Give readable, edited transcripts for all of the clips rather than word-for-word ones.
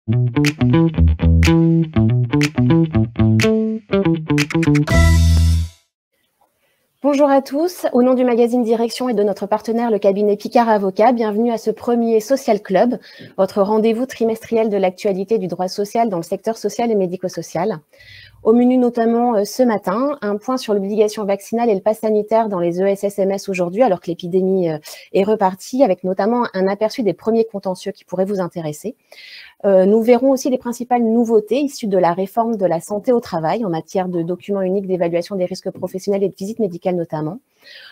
Bonjour à tous, au nom du magazine Direction et de notre partenaire le cabinet Picard Avocat, bienvenue à ce premier Social Club, votre rendez-vous trimestriel de l'actualité du droit social dans le secteur social et médico-social. Au menu notamment ce matin, un point sur l'obligation vaccinale et le pass sanitaire dans les ESSMS aujourd'hui, alors que l'épidémie est repartie, avec notamment un aperçu des premiers contentieux qui pourraient vous intéresser. Nous verrons aussi les principales nouveautés issues de la réforme de la santé au travail en matière de documents uniques d'évaluation des risques professionnels et de visite médicale notamment.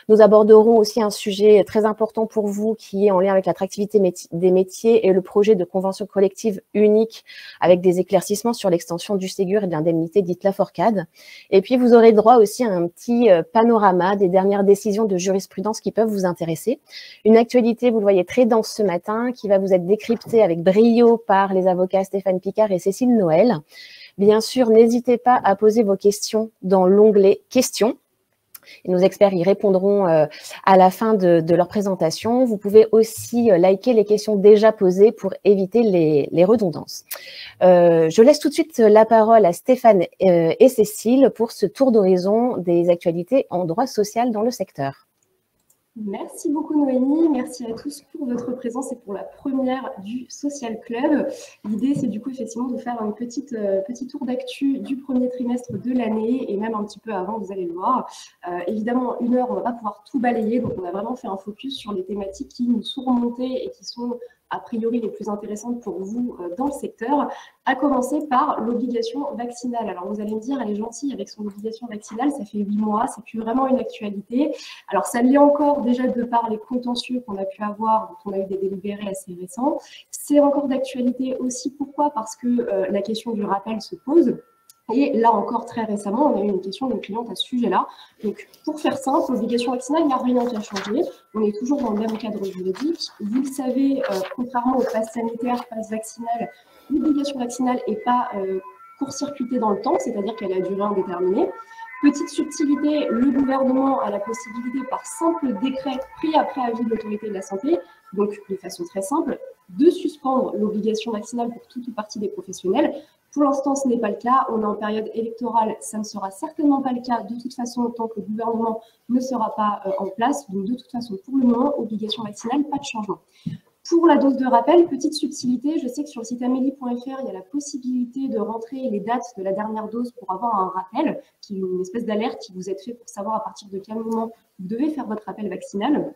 Nous aborderons aussi un sujet très important pour vous qui est en lien avec l'attractivité des métiers et le projet de convention collective unique avec des éclaircissements sur l'extension du Ségur et de l'indemnité dite Laforcade. Et puis, vous aurez droit aussi à un petit panorama des dernières décisions de jurisprudence qui peuvent vous intéresser. Une actualité, vous le voyez, très dense ce matin qui va vous être décryptée avec brio par les avocats Stéphane Picard et Cécile Noël. Bien sûr, n'hésitez pas à poser vos questions dans l'onglet « Questions ». Et nos experts y répondront à la fin de leur présentation. Vous pouvez aussi liker les questions déjà posées pour éviter les redondances. Je laisse tout de suite la parole à Stéphane et Cécile pour ce tour d'horizon des actualités en droit social dans le secteur. Merci beaucoup Noémie, merci à tous pour votre présence et pour la première du Social Club. L'idée c'est du coup effectivement de faire un petit tour d'actu du premier trimestre de l'année et même un petit peu avant, vous allez le voir. Évidemment, 1 heure, on ne va pas pouvoir tout balayer, donc on a vraiment fait un focus sur les thématiques qui nous sont remontées et qui sont a priori les plus intéressantes pour vous dans le secteur, à commencer par l'obligation vaccinale. Alors vous allez me dire, elle est gentille avec son obligation vaccinale, ça fait 8 mois, c'est plus vraiment une actualité. Alors ça l'est encore déjà de par les contentieux qu'on a pu avoir, dont on a eu des délibérés assez récents. C'est encore d'actualité aussi, pourquoi? Parce que la question du rappel se pose. Et là encore, très récemment, on a eu une question d'une cliente à ce sujet-là. Donc, pour faire simple, l'obligation vaccinale, il n'y a rien qui a changé. On est toujours dans le même cadre juridique. Vous le savez, contrairement au pass sanitaire, pass vaccinal, l'obligation vaccinale n'est pas court-circuitée dans le temps, c'est-à-dire qu'elle a durée indéterminée. Petite subtilité, le gouvernement a la possibilité, par simple décret pris après avis de l'autorité de la santé, donc de façon très simple, de suspendre l'obligation vaccinale pour toute ou partie des professionnels. Pour l'instant, ce n'est pas le cas. On est en période électorale, ça ne sera certainement pas le cas de toute façon tant que le gouvernement ne sera pas en place. Donc de toute façon, pour le moment, obligation vaccinale, pas de changement. Pour la dose de rappel, petite subtilité, je sais que sur le site amélie.fr, il y a la possibilité de rentrer les dates de la dernière dose pour avoir un rappel, qui est une espèce d'alerte qui vous est fait pour savoir à partir de quel moment vous devez faire votre rappel vaccinal.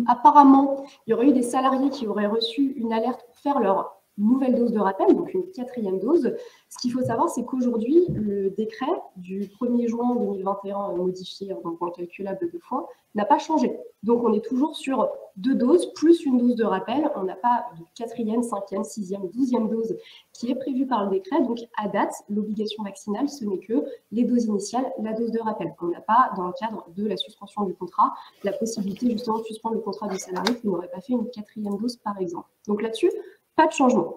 Apparemment, il y aurait eu des salariés qui auraient reçu une alerte pour faire leur nouvelle dose de rappel, donc une 4e dose. Ce qu'il faut savoir, c'est qu'aujourd'hui, le décret du 1er juin 2021 modifié en point calculable 2 fois n'a pas changé. Donc, on est toujours sur 2 doses plus une dose de rappel. On n'a pas de 4e, 5e, 6e, 12e dose qui est prévue par le décret. Donc, à date, l'obligation vaccinale, ce n'est que les doses initiales, la dose de rappel. On n'a pas, dans le cadre de la suspension du contrat, la possibilité justement de suspendre le contrat du salarié qui n'aurait pas fait une 4e dose, par exemple. Donc là-dessus, pas de changement.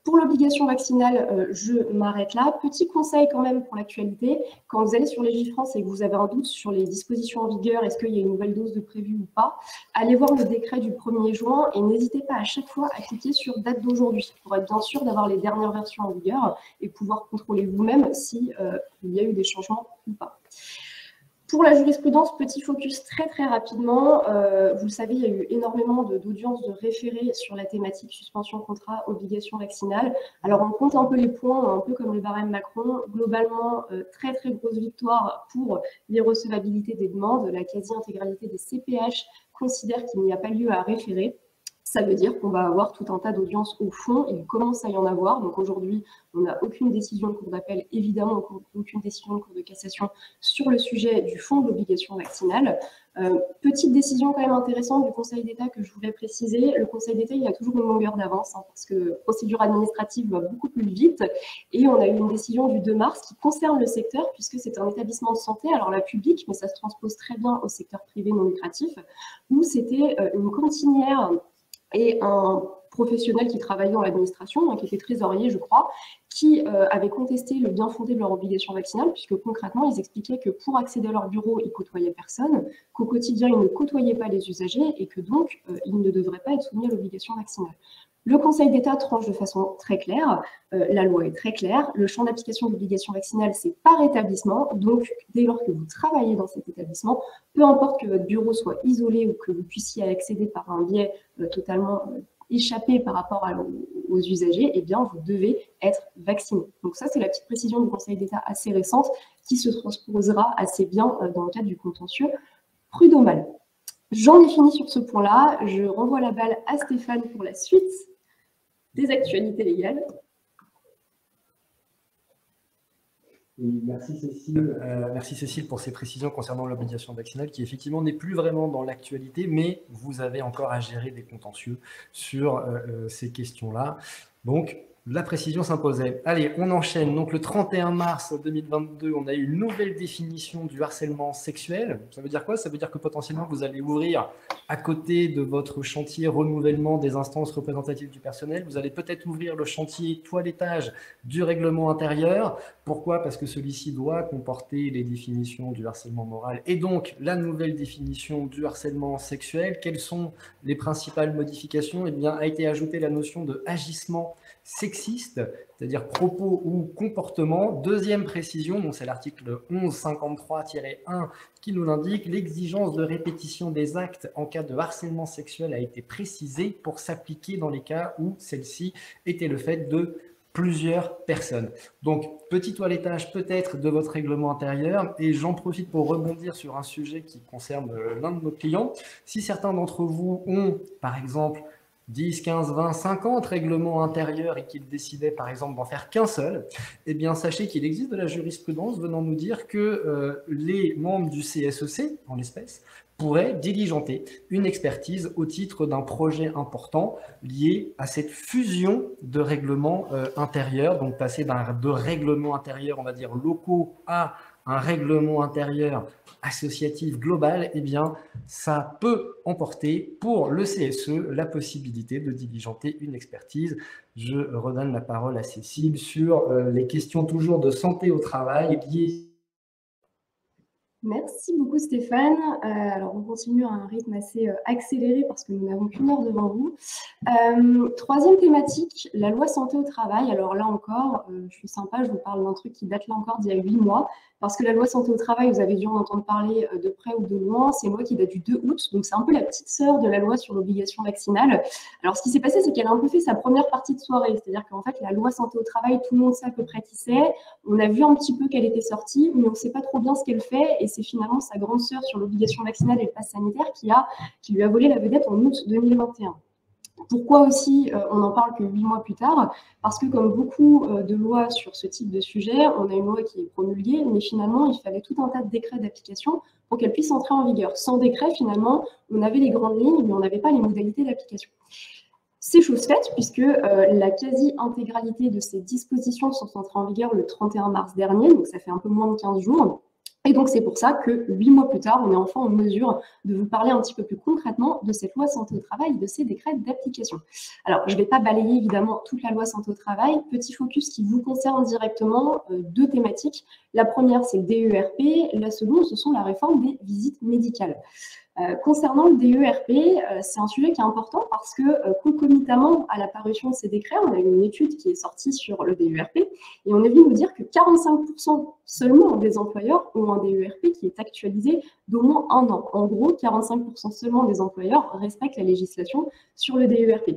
Pour l'obligation vaccinale, je m'arrête là. Petit conseil quand même pour l'actualité, quand vous allez sur Légifrance et que vous avez un doute sur les dispositions en vigueur, est-ce qu'il y a une nouvelle dose de prévue ou pas, allez voir le décret du 1er juin et n'hésitez pas à chaque fois à cliquer sur date d'aujourd'hui pour être bien sûr d'avoir les dernières versions en vigueur et pouvoir contrôler vous-même si il y a eu des changements ou pas. Pour la jurisprudence, petit focus très rapidement. Vous le savez, il y a eu énormément d'audiences de référés sur la thématique suspension contrat, obligation vaccinale. Alors, on compte un peu les points, un peu comme le barème Macron. Globalement, très grosse victoire pour les recevabilités des demandes. La quasi-intégralité des CPH considère qu'il n'y a pas lieu à référer. Ça veut dire qu'on va avoir tout un tas d'audiences au fond. Il commence à y en avoir. Donc aujourd'hui, on n'a aucune décision de cour d'appel, évidemment aucune décision de cour de cassation sur le sujet du fond de l'obligation vaccinale. Petite décision quand même intéressante du Conseil d'État que je voulais préciser. Le Conseil d'État, il a toujours une longueur d'avance parce que la procédure administrative va beaucoup plus vite. Et on a eu une décision du 2 mars qui concerne le secteur puisque c'est un établissement de santé, alors la publique, mais ça se transpose très bien au secteur privé non lucratif, où c'était une cantinière et un professionnels qui travaillaient dans l'administration, hein, qui étaient trésoriers, je crois, qui avaient contesté le bien fondé de leur obligation vaccinale, puisque concrètement, ils expliquaient que pour accéder à leur bureau, ils côtoyaient personne, qu'au quotidien, ils ne côtoyaient pas les usagers et que donc, ils ne devraient pas être soumis à l'obligation vaccinale. Le Conseil d'État tranche de façon très claire, la loi est très claire, le champ d'application de l'obligation vaccinale, c'est par établissement, donc dès lors que vous travaillez dans cet établissement, peu importe que votre bureau soit isolé ou que vous puissiez accéder par un biais totalement échappé par rapport aux usagers, eh bien, vous devez être vacciné. Donc ça, c'est la petite précision du Conseil d'État assez récente qui se transposera assez bien dans le cadre du contentieux prud'homal. J'en ai fini sur ce point-là. Je renvoie la balle à Stéphane pour la suite des actualités légales. Oui, merci Cécile pour ces précisions concernant l'obligation vaccinale qui effectivement n'est plus vraiment dans l'actualité, mais vous avez encore à gérer des contentieux sur ces questions-là. Donc, la précision s'imposait. Allez, on enchaîne. Donc, le 31 mars 2022, on a eu une nouvelle définition du harcèlement sexuel. Ça veut dire quoi? Ça veut dire que potentiellement, vous allez ouvrir, à côté de votre chantier renouvellement des instances représentatives du personnel, vous allez peut-être ouvrir le chantier toilettage du règlement intérieur. Pourquoi? Parce que celui-ci doit comporter les définitions du harcèlement moral et donc la nouvelle définition du harcèlement sexuel. Quelles sont les principales modifications? Eh bien, a été ajoutée la notion de agissement sexiste, c'est-à-dire propos ou comportement. Deuxième précision, donc c'est l'article 1153-1 qui nous l'indique, l'exigence de répétition des actes en cas de harcèlement sexuel a été précisée pour s'appliquer dans les cas où celle-ci était le fait de plusieurs personnes. Donc, petit toilettage peut-être de votre règlement intérieur, et j'en profite pour rebondir sur un sujet qui concerne l'un de nos clients. Si certains d'entre vous ont, par exemple, 10, 15, 20, 50 règlements intérieurs et qu'ils décidaient par exemple d'en faire qu'un seul, eh bien sachez qu'il existe de la jurisprudence venant nous dire que les membres du CSEC, en l'espèce, pourraient diligenter une expertise au titre d'un projet important lié à cette fusion de règlements intérieurs, donc passer de règlements intérieurs, on va dire, locaux à un règlement intérieur associatif global, eh bien, ça peut emporter pour le CSE la possibilité de diligenter une expertise. Je redonne la parole à Cécile sur les questions toujours de santé au travail liées. Merci beaucoup Stéphane. Alors on continue à un rythme assez accéléré parce que nous n'avons qu'une heure devant vous. Troisième thématique, la loi santé au travail. Alors là encore, je suis sympa, je vous parle d'un truc qui date là encore d'il y a 8 mois. Parce que la loi santé au travail, vous avez dû en entendre parler de près ou de loin, c'est une loi qui date du 2 août, donc c'est un peu la petite sœur de la loi sur l'obligation vaccinale. Alors ce qui s'est passé, c'est qu'elle a un peu fait sa première partie de soirée, c'est-à-dire qu'en fait la loi santé au travail, tout le monde sait à peu près qui c'est, on a vu un petit peu qu'elle était sortie, mais on ne sait pas trop bien ce qu'elle fait, et c'est finalement sa grande sœur sur l'obligation vaccinale et le pass sanitaire qui lui a volé la vedette en août 2021. Pourquoi aussi on n'en parle que 8 mois plus tard? Parce que comme beaucoup de lois sur ce type de sujet, on a une loi qui est promulguée, mais finalement, il fallait tout un tas de décrets d'application pour qu'elle puisse entrer en vigueur. Sans décret, finalement, on avait les grandes lignes, mais on n'avait pas les modalités d'application. C'est chose faite, puisque la quasi-intégralité de ces dispositions sont entrées en vigueur le 31 mars dernier, donc ça fait un peu moins de 15 jours. Et donc, c'est pour ça que 8 mois plus tard, on est enfin en mesure de vous parler un petit peu plus concrètement de cette loi santé au travail et de ces décrets d'application. Alors, je ne vais pas balayer évidemment toute la loi santé au travail. Petit focus qui vous concerne directement, deux thématiques. La première, c'est le DERP. La seconde, ce sont la réforme des visites médicales. Concernant le DERP, c'est un sujet qui est important parce que concomitamment à la parution de ces décrets, on a eu une étude qui est sortie sur le DERP et on est venu nous dire que 45% seulement des employeurs ont un DERP qui est actualisé d'au moins 1 an. En gros, 45% seulement des employeurs respectent la législation sur le DERP.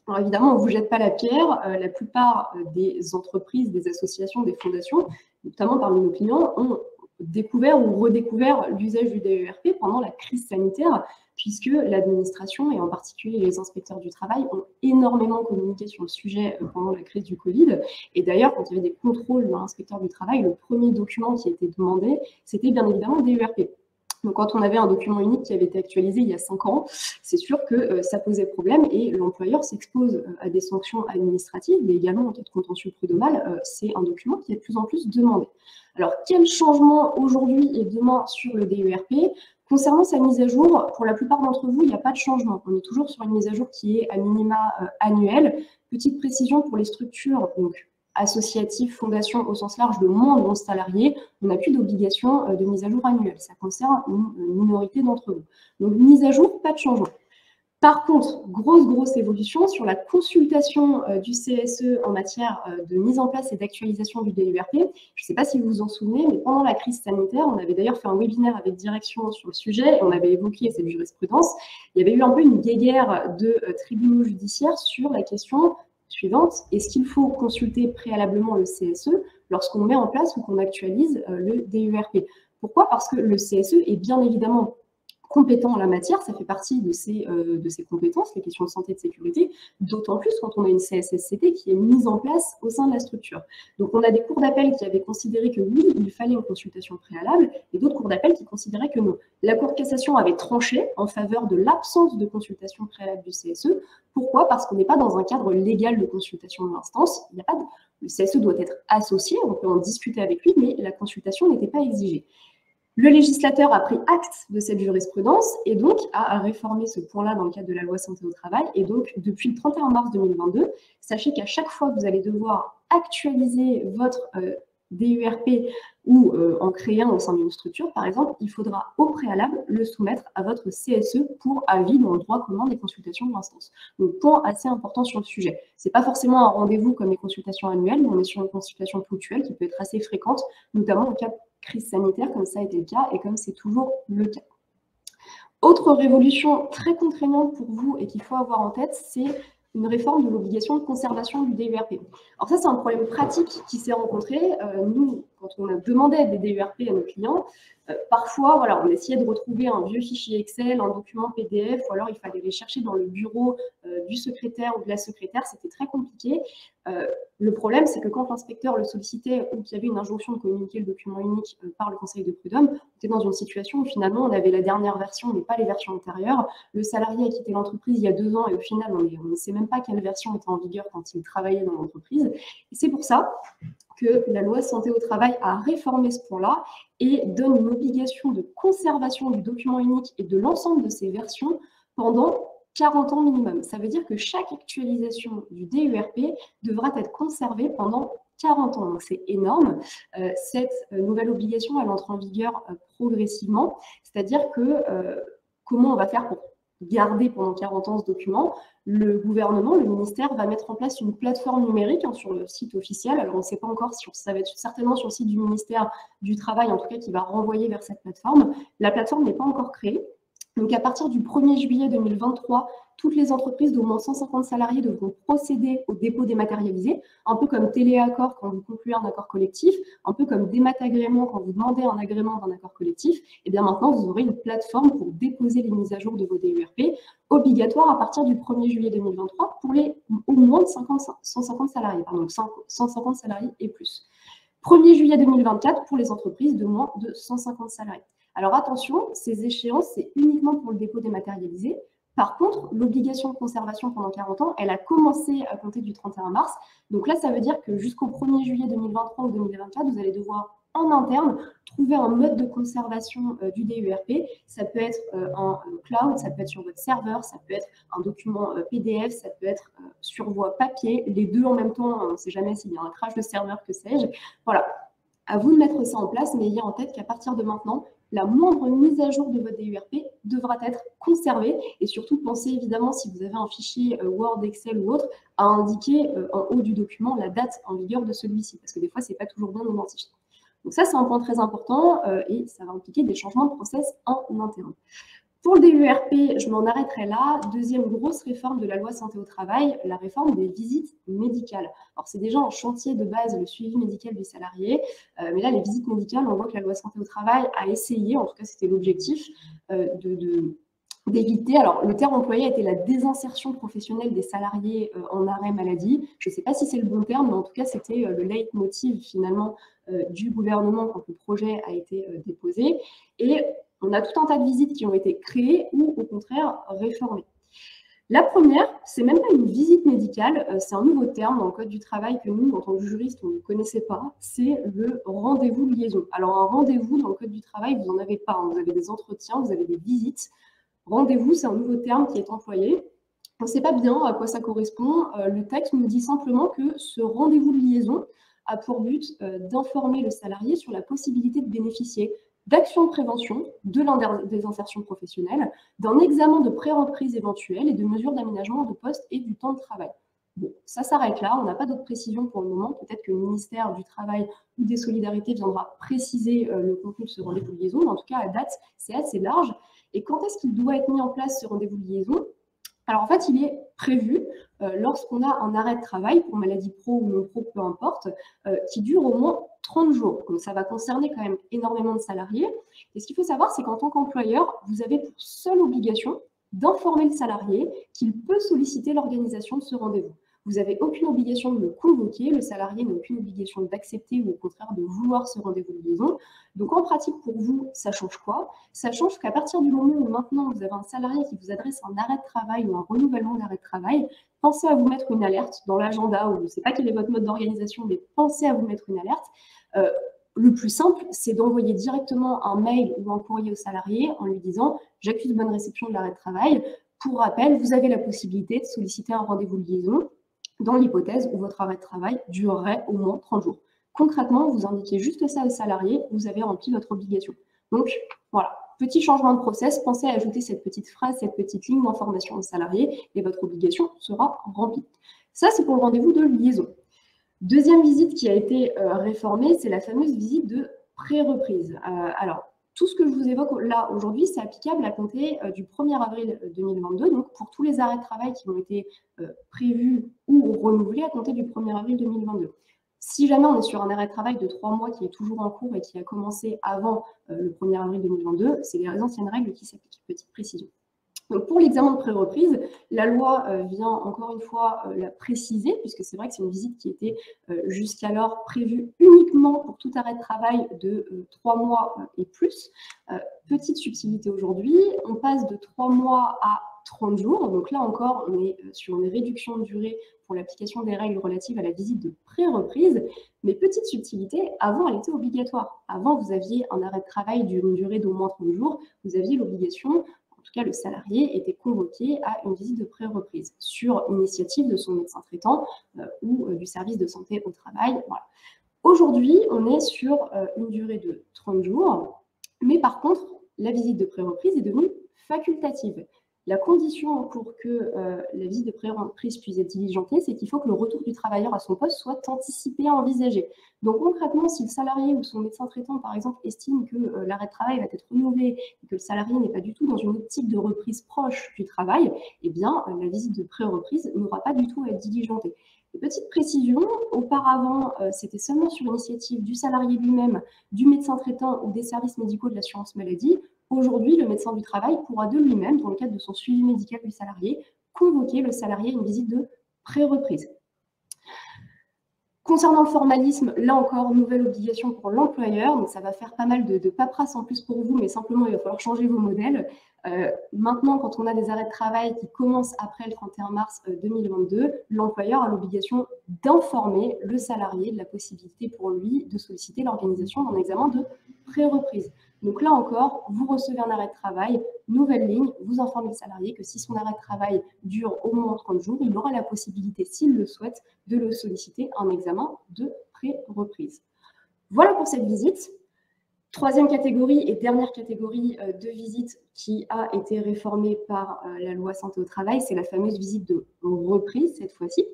Alors évidemment, on ne vous jette pas la pierre. La plupart des entreprises, des associations, des fondations, notamment parmi nos clients, ont découvert ou redécouvert l'usage du DERP pendant la crise sanitaire, puisque l'administration et en particulier les inspecteurs du travail ont énormément communiqué sur le sujet pendant la crise du Covid. Et d'ailleurs, quand il y avait des contrôles dans l'inspecteur du travail, le premier document qui a été demandé, c'était bien évidemment le DERP. Donc, quand on avait un document unique qui avait été actualisé il y a 5 ans, c'est sûr que ça posait problème et l'employeur s'expose à des sanctions administratives, mais également en cas de contentieux prud'homal, c'est un document qui est de plus en plus demandé. Alors, quel changement aujourd'hui et demain sur le DUERP? Concernant sa mise à jour, pour la plupart d'entre vous, il n'y a pas de changement. On est toujours sur une mise à jour qui est à minima annuelle. Petite précision pour les structures, donc associatives, fondations au sens large de moins de 11 salariés, on n'a plus d'obligation de mise à jour annuelle. Ça concerne une minorité d'entre vous. Donc, mise à jour, pas de changement. Par contre, grosse évolution sur la consultation du CSE en matière de mise en place et d'actualisation du DUERP. Je ne sais pas si vous vous en souvenez, mais pendant la crise sanitaire, on avait d'ailleurs fait un webinaire avec direction sur le sujet et on avait évoqué cette jurisprudence. Il y avait eu un peu une guéguerre de tribunaux judiciaires sur la question suivante: est-ce qu'il faut consulter préalablement le CSE lorsqu'on met en place ou qu'on actualise le DUERP? Pourquoi? Parce que le CSE est bien évidemment compétent en la matière, ça fait partie de ses compétences, les questions de santé et de sécurité, d'autant plus quand on a une CSSCT qui est mise en place au sein de la structure. Donc on a des cours d'appel qui avaient considéré que oui, il fallait une consultation préalable, et d'autres cours d'appel qui considéraient que non. La Cour de cassation avait tranché en faveur de l'absence de consultation préalable du CSE. Pourquoi? Parce qu'on n'est pas dans un cadre légal de consultation de l'instance. Le CSE doit être associé, on peut en discuter avec lui, mais la consultation n'était pas exigée. Le législateur a pris acte de cette jurisprudence et donc a réformé ce point-là dans le cadre de la loi santé au travail. Et donc, depuis le 31 mars 2022, sachez qu'à chaque fois que vous allez devoir actualiser votre DUERP ou en créer un au sein d'une structure, par exemple, il faudra au préalable le soumettre à votre CSE pour avis dans le droit commun des consultations de l'instance. Donc, point assez important sur le sujet. Ce n'est pas forcément un rendez-vous comme les consultations annuelles, mais on est sur une consultation ponctuelle qui peut être assez fréquente, notamment en cas de crise sanitaire, comme ça a été le cas et comme c'est toujours le cas. Autre révolution très contraignante pour vous et qu'il faut avoir en tête, c'est une réforme de l'obligation de conservation du DUERP. Alors ça, c'est un problème pratique qui s'est rencontré. Nous, quand on a demandé des DUERP à nos clients, parfois, voilà, on essayait de retrouver un vieux fichier Excel, un document PDF, ou alors il fallait les chercher dans le bureau du secrétaire ou de la secrétaire. C'était très compliqué. Le problème, c'est que quand l'inspecteur le sollicitait ou qu'il y avait une injonction de communiquer le document unique par le conseil de prud'homme, on était dans une situation où finalement on avait la dernière version, mais pas les versions antérieures. Le salarié a quitté l'entreprise il y a 2 ans et au final, on ne sait même pas quelle version était en vigueur quand il travaillait dans l'entreprise. Et c'est pour ça que la loi santé au travail a réformé ce point-là et donne une obligation de conservation du document unique et de l'ensemble de ses versions pendant 40 ans minimum. Ça veut dire que chaque actualisation du DUERP devra être conservée pendant 40 ans. Donc c'est énorme. Cette nouvelle obligation, elle entre en vigueur progressivement. C'est-à-dire que comment on va faire pour garder pendant 40 ans ce document? Le gouvernement, le ministère, va mettre en place une plateforme numérique sur le site officiel. Alors, on ne sait pas encore si ça va être certainement sur le site du ministère du Travail, en tout cas, qui va renvoyer vers cette plateforme. La plateforme n'est pas encore créée. Donc, à partir du 1er juillet 2023, toutes les entreprises d'au moins 150 salariés devront procéder au dépôt dématérialisé, un peu comme téléaccord quand vous concluez un accord collectif, un peu comme dématagrément quand vous demandez un agrément d'un accord collectif. Et bien maintenant, vous aurez une plateforme pour déposer les mises à jour de vos DUERP, obligatoire à partir du 1er juillet 2023 pour les au moins de 150 salariés, pardon, 150 salariés et plus. 1er juillet 2024 pour les entreprises de moins de 150 salariés. Alors attention, ces échéances, c'est uniquement pour le dépôt dématérialisé. Par contre, l'obligation de conservation pendant 40 ans, elle a commencé à compter du 31 mars. Donc là, ça veut dire que jusqu'au 1er juillet 2023 ou 2024, vous allez devoir en interne trouver un mode de conservation du DUERP. Ça peut être un cloud, ça peut être sur votre serveur, ça peut être un document PDF, ça peut être sur voie papier. Les deux en même temps, on ne sait jamais s'il y a un crash de serveur, que sais-je. Voilà, à vous de mettre ça en place, mais ayez en tête qu'à partir de maintenant, la moindre mise à jour de votre DUERP devra être conservée et surtout pensez évidemment, si vous avez un fichier Word, Excel ou autre, à indiquer en haut du document la date en vigueur de celui-ci parce que des fois, ce n'est pas toujours bien identifié. Donc ça, c'est un point très important et ça va impliquer des changements de process en interne. Pour le DUERP, je m'en arrêterai là. Deuxième grosse réforme de la loi santé au travail, la réforme des visites médicales. Alors, c'est déjà un chantier de base, le suivi médical des salariés. Mais là, les visites médicales, on voit que la loi santé au travail a essayé, en tout cas, c'était l'objectif, d'éviter, alors le terme employé a été la désinsertion professionnelle des salariés en arrêt maladie. Je ne sais pas si c'est le bon terme, mais en tout cas, c'était le leitmotiv finalement du gouvernement quand le projet a été déposé. Et on a tout un tas de visites qui ont été créées ou au contraire réformées. La première, c'est même pas une visite médicale, c'est un nouveau terme dans le Code du travail que nous, en tant que juristes, on ne connaissait pas, c'est le rendez-vous liaison. Alors un rendez-vous dans le Code du travail, vous n'en avez pas, hein. Vous avez des entretiens, vous avez des visites. Rendez-vous, c'est un nouveau terme qui est employé. On ne sait pas bien à quoi ça correspond. Le texte nous dit simplement que ce rendez-vous de liaison a pour but d'informer le salarié sur la possibilité de bénéficier d'actions de prévention, des insertions professionnelles, d'un examen de pré-reprise éventuelle et de mesures d'aménagement de poste et du temps de travail. Bon, ça s'arrête là, on n'a pas d'autres précisions pour le moment. Peut-être que le ministère du Travail ou des Solidarités viendra préciser le contenu de ce rendez-vous de liaison, mais en tout cas, à date, c'est assez large. Et quand est-ce qu'il doit être mis en place, ce rendez-vous de liaison? Alors en fait, il est prévu lorsqu'on a un arrêt de travail, pour maladie pro ou non pro, peu importe, qui dure au moins 30 jours. Donc ça va concerner quand même énormément de salariés. Et ce qu'il faut savoir, c'est qu'en tant qu'employeur, vous avez pour seule obligation d'informer le salarié qu'il peut solliciter l'organisation de ce rendez-vous. Vous n'avez aucune obligation de le convoquer, le salarié n'a aucune obligation d'accepter ou au contraire de vouloir ce rendez-vous de liaison. Donc en pratique, pour vous, ça change quoi? Ça change qu'à partir du moment où maintenant vous avez un salarié qui vous adresse un arrêt de travail ou un renouvellement d'arrêt de travail, pensez à vous mettre une alerte dans l'agenda, ou je ne sais pas quel est votre mode d'organisation, mais pensez à vous mettre une alerte. Le plus simple, c'est d'envoyer directement un mail ou un courrier au salarié en lui disant « J'accuse bonne réception de l'arrêt de travail. Pour rappel, vous avez la possibilité de solliciter un rendez-vous de liaison dans l'hypothèse où votre arrêt de travail durerait au moins 30 jours. » Concrètement, vous indiquez juste ça au salarié, vous avez rempli votre obligation. Donc, voilà, petit changement de process, pensez à ajouter cette petite phrase, cette petite ligne d'information au salarié et votre obligation sera remplie. Ça, c'est pour le rendez-vous de liaison. Deuxième visite qui a été réformée, c'est la fameuse visite de pré-reprise. Alors, tout ce que je vous évoque là aujourd'hui, c'est applicable à compter du 1er avril 2022, donc pour tous les arrêts de travail qui ont été prévus ou renouvelés à compter du 1er avril 2022. Si jamais on est sur un arrêt de travail de 3 mois qui est toujours en cours et qui a commencé avant le 1er avril 2022, c'est les anciennes règles qui s'appliquent. Petite précision. Donc pour l'examen de pré-reprise, la loi vient encore une fois la préciser, puisque c'est vrai que c'est une visite qui était jusqu'alors prévue uniquement pour tout arrêt de travail de 3 mois et plus. Petite subtilité aujourd'hui, on passe de 3 mois à 30 jours. Donc là encore, on est sur une réduction de durée pour l'application des règles relatives à la visite de pré-reprise. Mais petite subtilité, avant, elle était obligatoire. Avant, vous aviez un arrêt de travail d'une durée d'au moins 30 jours. Vous aviez l'obligation, en tout cas le salarié, était convoqué à une visite de pré-reprise sur initiative de son médecin traitant ou du service de santé au travail. Voilà. Aujourd'hui, on est sur une durée de 30 jours. Mais par contre, la visite de pré-reprise est devenue facultative. La condition pour que la visite de pré-reprise puisse être diligentée, c'est qu'il faut que le retour du travailleur à son poste soit anticipé, envisagé. Donc concrètement, si le salarié ou son médecin traitant, par exemple, estime que l'arrêt de travail va être renouvelé et que le salarié n'est pas du tout dans une optique de reprise proche du travail, eh bien, la visite de pré-reprise n'aura pas du tout à être diligentée. Et petite précision, auparavant, c'était seulement sur initiative du salarié lui-même, du médecin traitant ou des services médicaux de l'assurance maladie. Aujourd'hui, le médecin du travail pourra de lui-même, dans le cadre de son suivi médical du salarié, convoquer le salarié à une visite de pré-reprise. Concernant le formalisme, là encore, nouvelle obligation pour l'employeur. Donc ça va faire pas mal de paperasse en plus pour vous, mais simplement, il va falloir changer vos modèles. Maintenant, quand on a des arrêts de travail qui commencent après le 31 mars 2022, l'employeur a l'obligation d'informer le salarié de la possibilité pour lui de solliciter l'organisation d'un examen de pré-reprise. Donc là encore, vous recevez un arrêt de travail, nouvelle ligne, vous informez le salarié que si son arrêt de travail dure au moins 30 jours, il aura la possibilité, s'il le souhaite, de le solliciter un examen de pré-reprise. Voilà pour cette visite. Troisième catégorie et dernière catégorie de visite qui a été réformée par la loi santé au travail, c'est la fameuse visite de reprise cette fois-ci.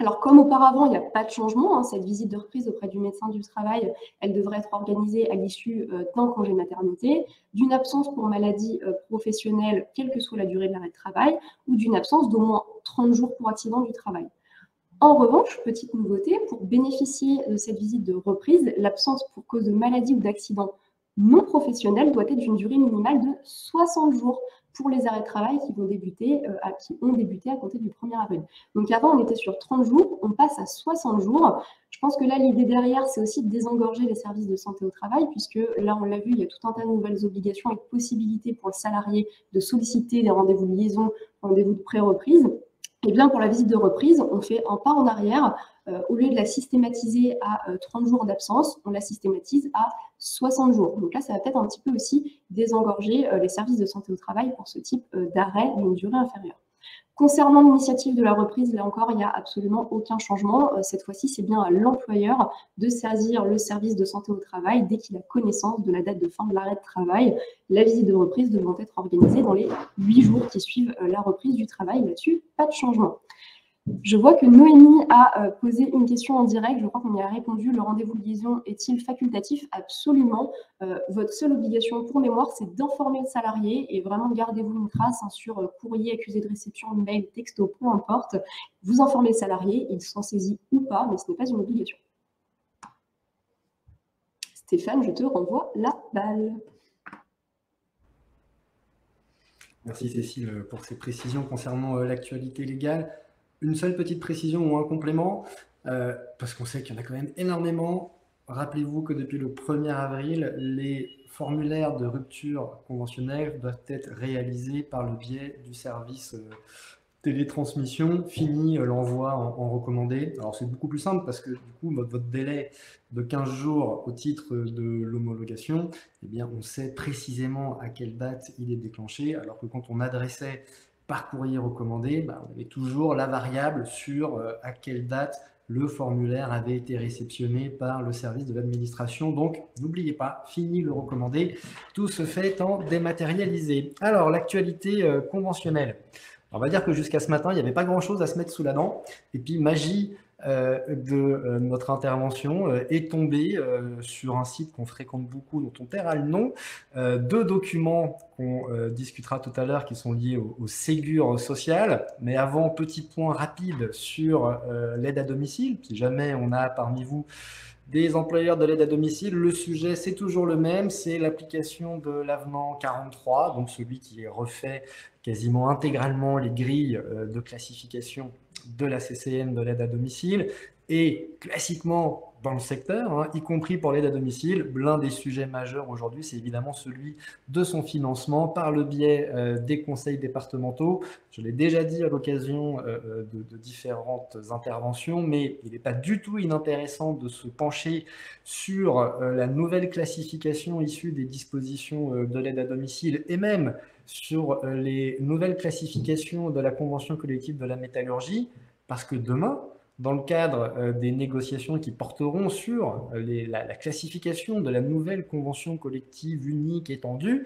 Alors, comme auparavant, il n'y a pas de changement, hein, cette visite de reprise auprès du médecin du travail, elle devrait être organisée à l'issue d'un congé maternité, d'une absence pour maladie professionnelle, quelle que soit la durée de l'arrêt de travail, ou d'une absence d'au moins 30 jours pour accident du travail. En revanche, petite nouveauté, pour bénéficier de cette visite de reprise, l'absence pour cause de maladie ou d'accident non professionnel doit être d'une durée minimale de 60 jours pour les arrêts de travail qui ont débuté à compter du 1er avril. Donc avant, on était sur 30 jours, on passe à 60 jours. Je pense que là, l'idée derrière, c'est aussi de désengorger les services de santé au travail, puisque là, on l'a vu, il y a tout un tas de nouvelles obligations et possibilités pour le salarié de solliciter des rendez-vous de liaison, rendez-vous de pré-reprise. Et bien, pour la visite de reprise, on fait un pas en arrière. Au lieu de la systématiser à 30 jours d'absence, on la systématise à 60 jours. Donc là, ça va peut-être un petit peu aussi désengorger les services de santé au travail pour ce type d'arrêt d'une durée inférieure. Concernant l'initiative de la reprise, là encore, il n'y a absolument aucun changement. Cette fois-ci, c'est bien à l'employeur de saisir le service de santé au travail dès qu'il a connaissance de la date de fin de l'arrêt de travail. La visite de reprise devant être organisée dans les 8 jours qui suivent la reprise du travail. Là-dessus, pas de changement. Je vois que Noémie a posé une question en direct. Je crois qu'on y a répondu. Le rendez-vous de liaison est-il facultatif? Absolument. Votre seule obligation pour mémoire, c'est d'informer le salarié et vraiment gardez-vous une trace sur courrier, accusé de réception, mail, texto, peu importe. Vous informez le salarié, il s'en saisit ou pas, mais ce n'est pas une obligation. Stéphane, je te renvoie la balle. Merci Cécile pour ces précisions concernant l'actualité légale. Une seule petite précision ou un complément, parce qu'on sait qu'il y en a quand même énormément. Rappelez-vous que depuis le 1er avril, les formulaires de rupture conventionnelle doivent être réalisés par le biais du service télétransmission. Fini l'envoi en recommandé. Alors c'est beaucoup plus simple parce que du coup, votre délai de 15 jours au titre de l'homologation, eh bien, on sait précisément à quelle date il est déclenché, alors que quand on adressait par courrier recommandé, on avait toujours la variable sur à quelle date le formulaire avait été réceptionné par le service de l'administration. Donc, n'oubliez pas, fini le recommandé, tout se fait en dématérialisé. Alors, l'actualité conventionnelle. On va dire que jusqu'à ce matin, il n'y avait pas grand-chose à se mettre sous la dent. Et puis, magie de notre intervention est tombée sur un site qu'on fréquente beaucoup, dont on taira le nom, 2 documents qu'on discutera tout à l'heure qui sont liés au Ségur social. Mais avant, petit point rapide sur l'aide à domicile. Si jamais on a parmi vous des employeurs de l'aide à domicile, le sujet c'est toujours le même, c'est l'application de l'avenant 43, donc celui qui refait quasiment intégralement les grilles de classification de la CCN de l'aide à domicile. Et classiquement dans le secteur, y compris pour l'aide à domicile, l'un des sujets majeurs aujourd'hui, c'est évidemment celui de son financement par le biais des conseils départementaux. Je l'ai déjà dit à l'occasion de différentes interventions, mais il n'est pas du tout inintéressant de se pencher sur la nouvelle classification issue des dispositions de l'aide à domicile et même sur les nouvelles classifications de la convention collective de la métallurgie, parce que demain, dans le cadre des négociations qui porteront sur la classification de la nouvelle convention collective unique étendue,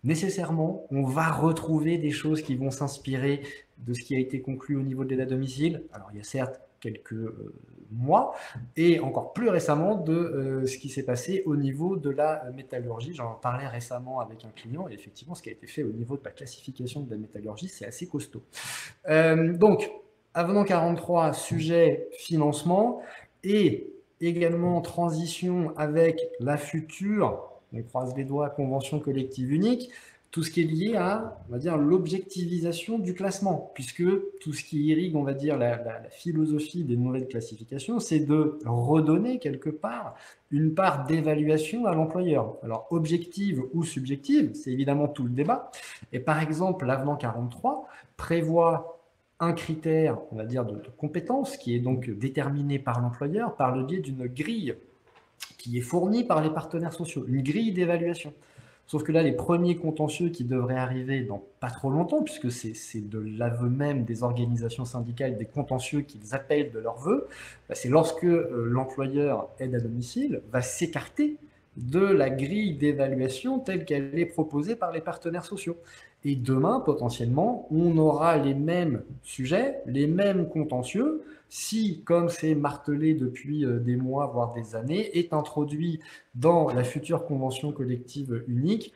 nécessairement, on va retrouver des choses qui vont s'inspirer de ce qui a été conclu au niveau de l'aide à domicile. Alors, il y a certes quelques mois, et encore plus récemment de ce qui s'est passé au niveau de la métallurgie. J'en parlais récemment avec un client, et effectivement, ce qui a été fait au niveau de la classification de la métallurgie, c'est assez costaud. Donc, avenant 43, sujet financement, et également transition avec la future, on croise les doigts, convention collective unique, tout ce qui est lié à, on va dire, l'objectivisation du classement, puisque tout ce qui irrigue, on va dire, la philosophie des nouvelles classifications, c'est de redonner quelque part une part d'évaluation à l'employeur. Alors, objective ou subjective, c'est évidemment tout le débat. Et par exemple, l'avenant 43 prévoit un critère, on va dire, de compétence qui est donc déterminé par l'employeur par le biais d'une grille qui est fournie par les partenaires sociaux, une grille d'évaluation. Sauf que là, les premiers contentieux qui devraient arriver dans pas trop longtemps, puisque c'est de l'aveu même des organisations syndicales, des contentieux qu'ils appellent de leur vœu, c'est lorsque l'employeur aide à domicile va s'écarter de la grille d'évaluation telle qu'elle est proposée par les partenaires sociaux. Et demain, potentiellement, on aura les mêmes sujets, les mêmes contentieux, si, comme c'est martelé depuis des mois, voire des années, est introduit dans la future convention collective unique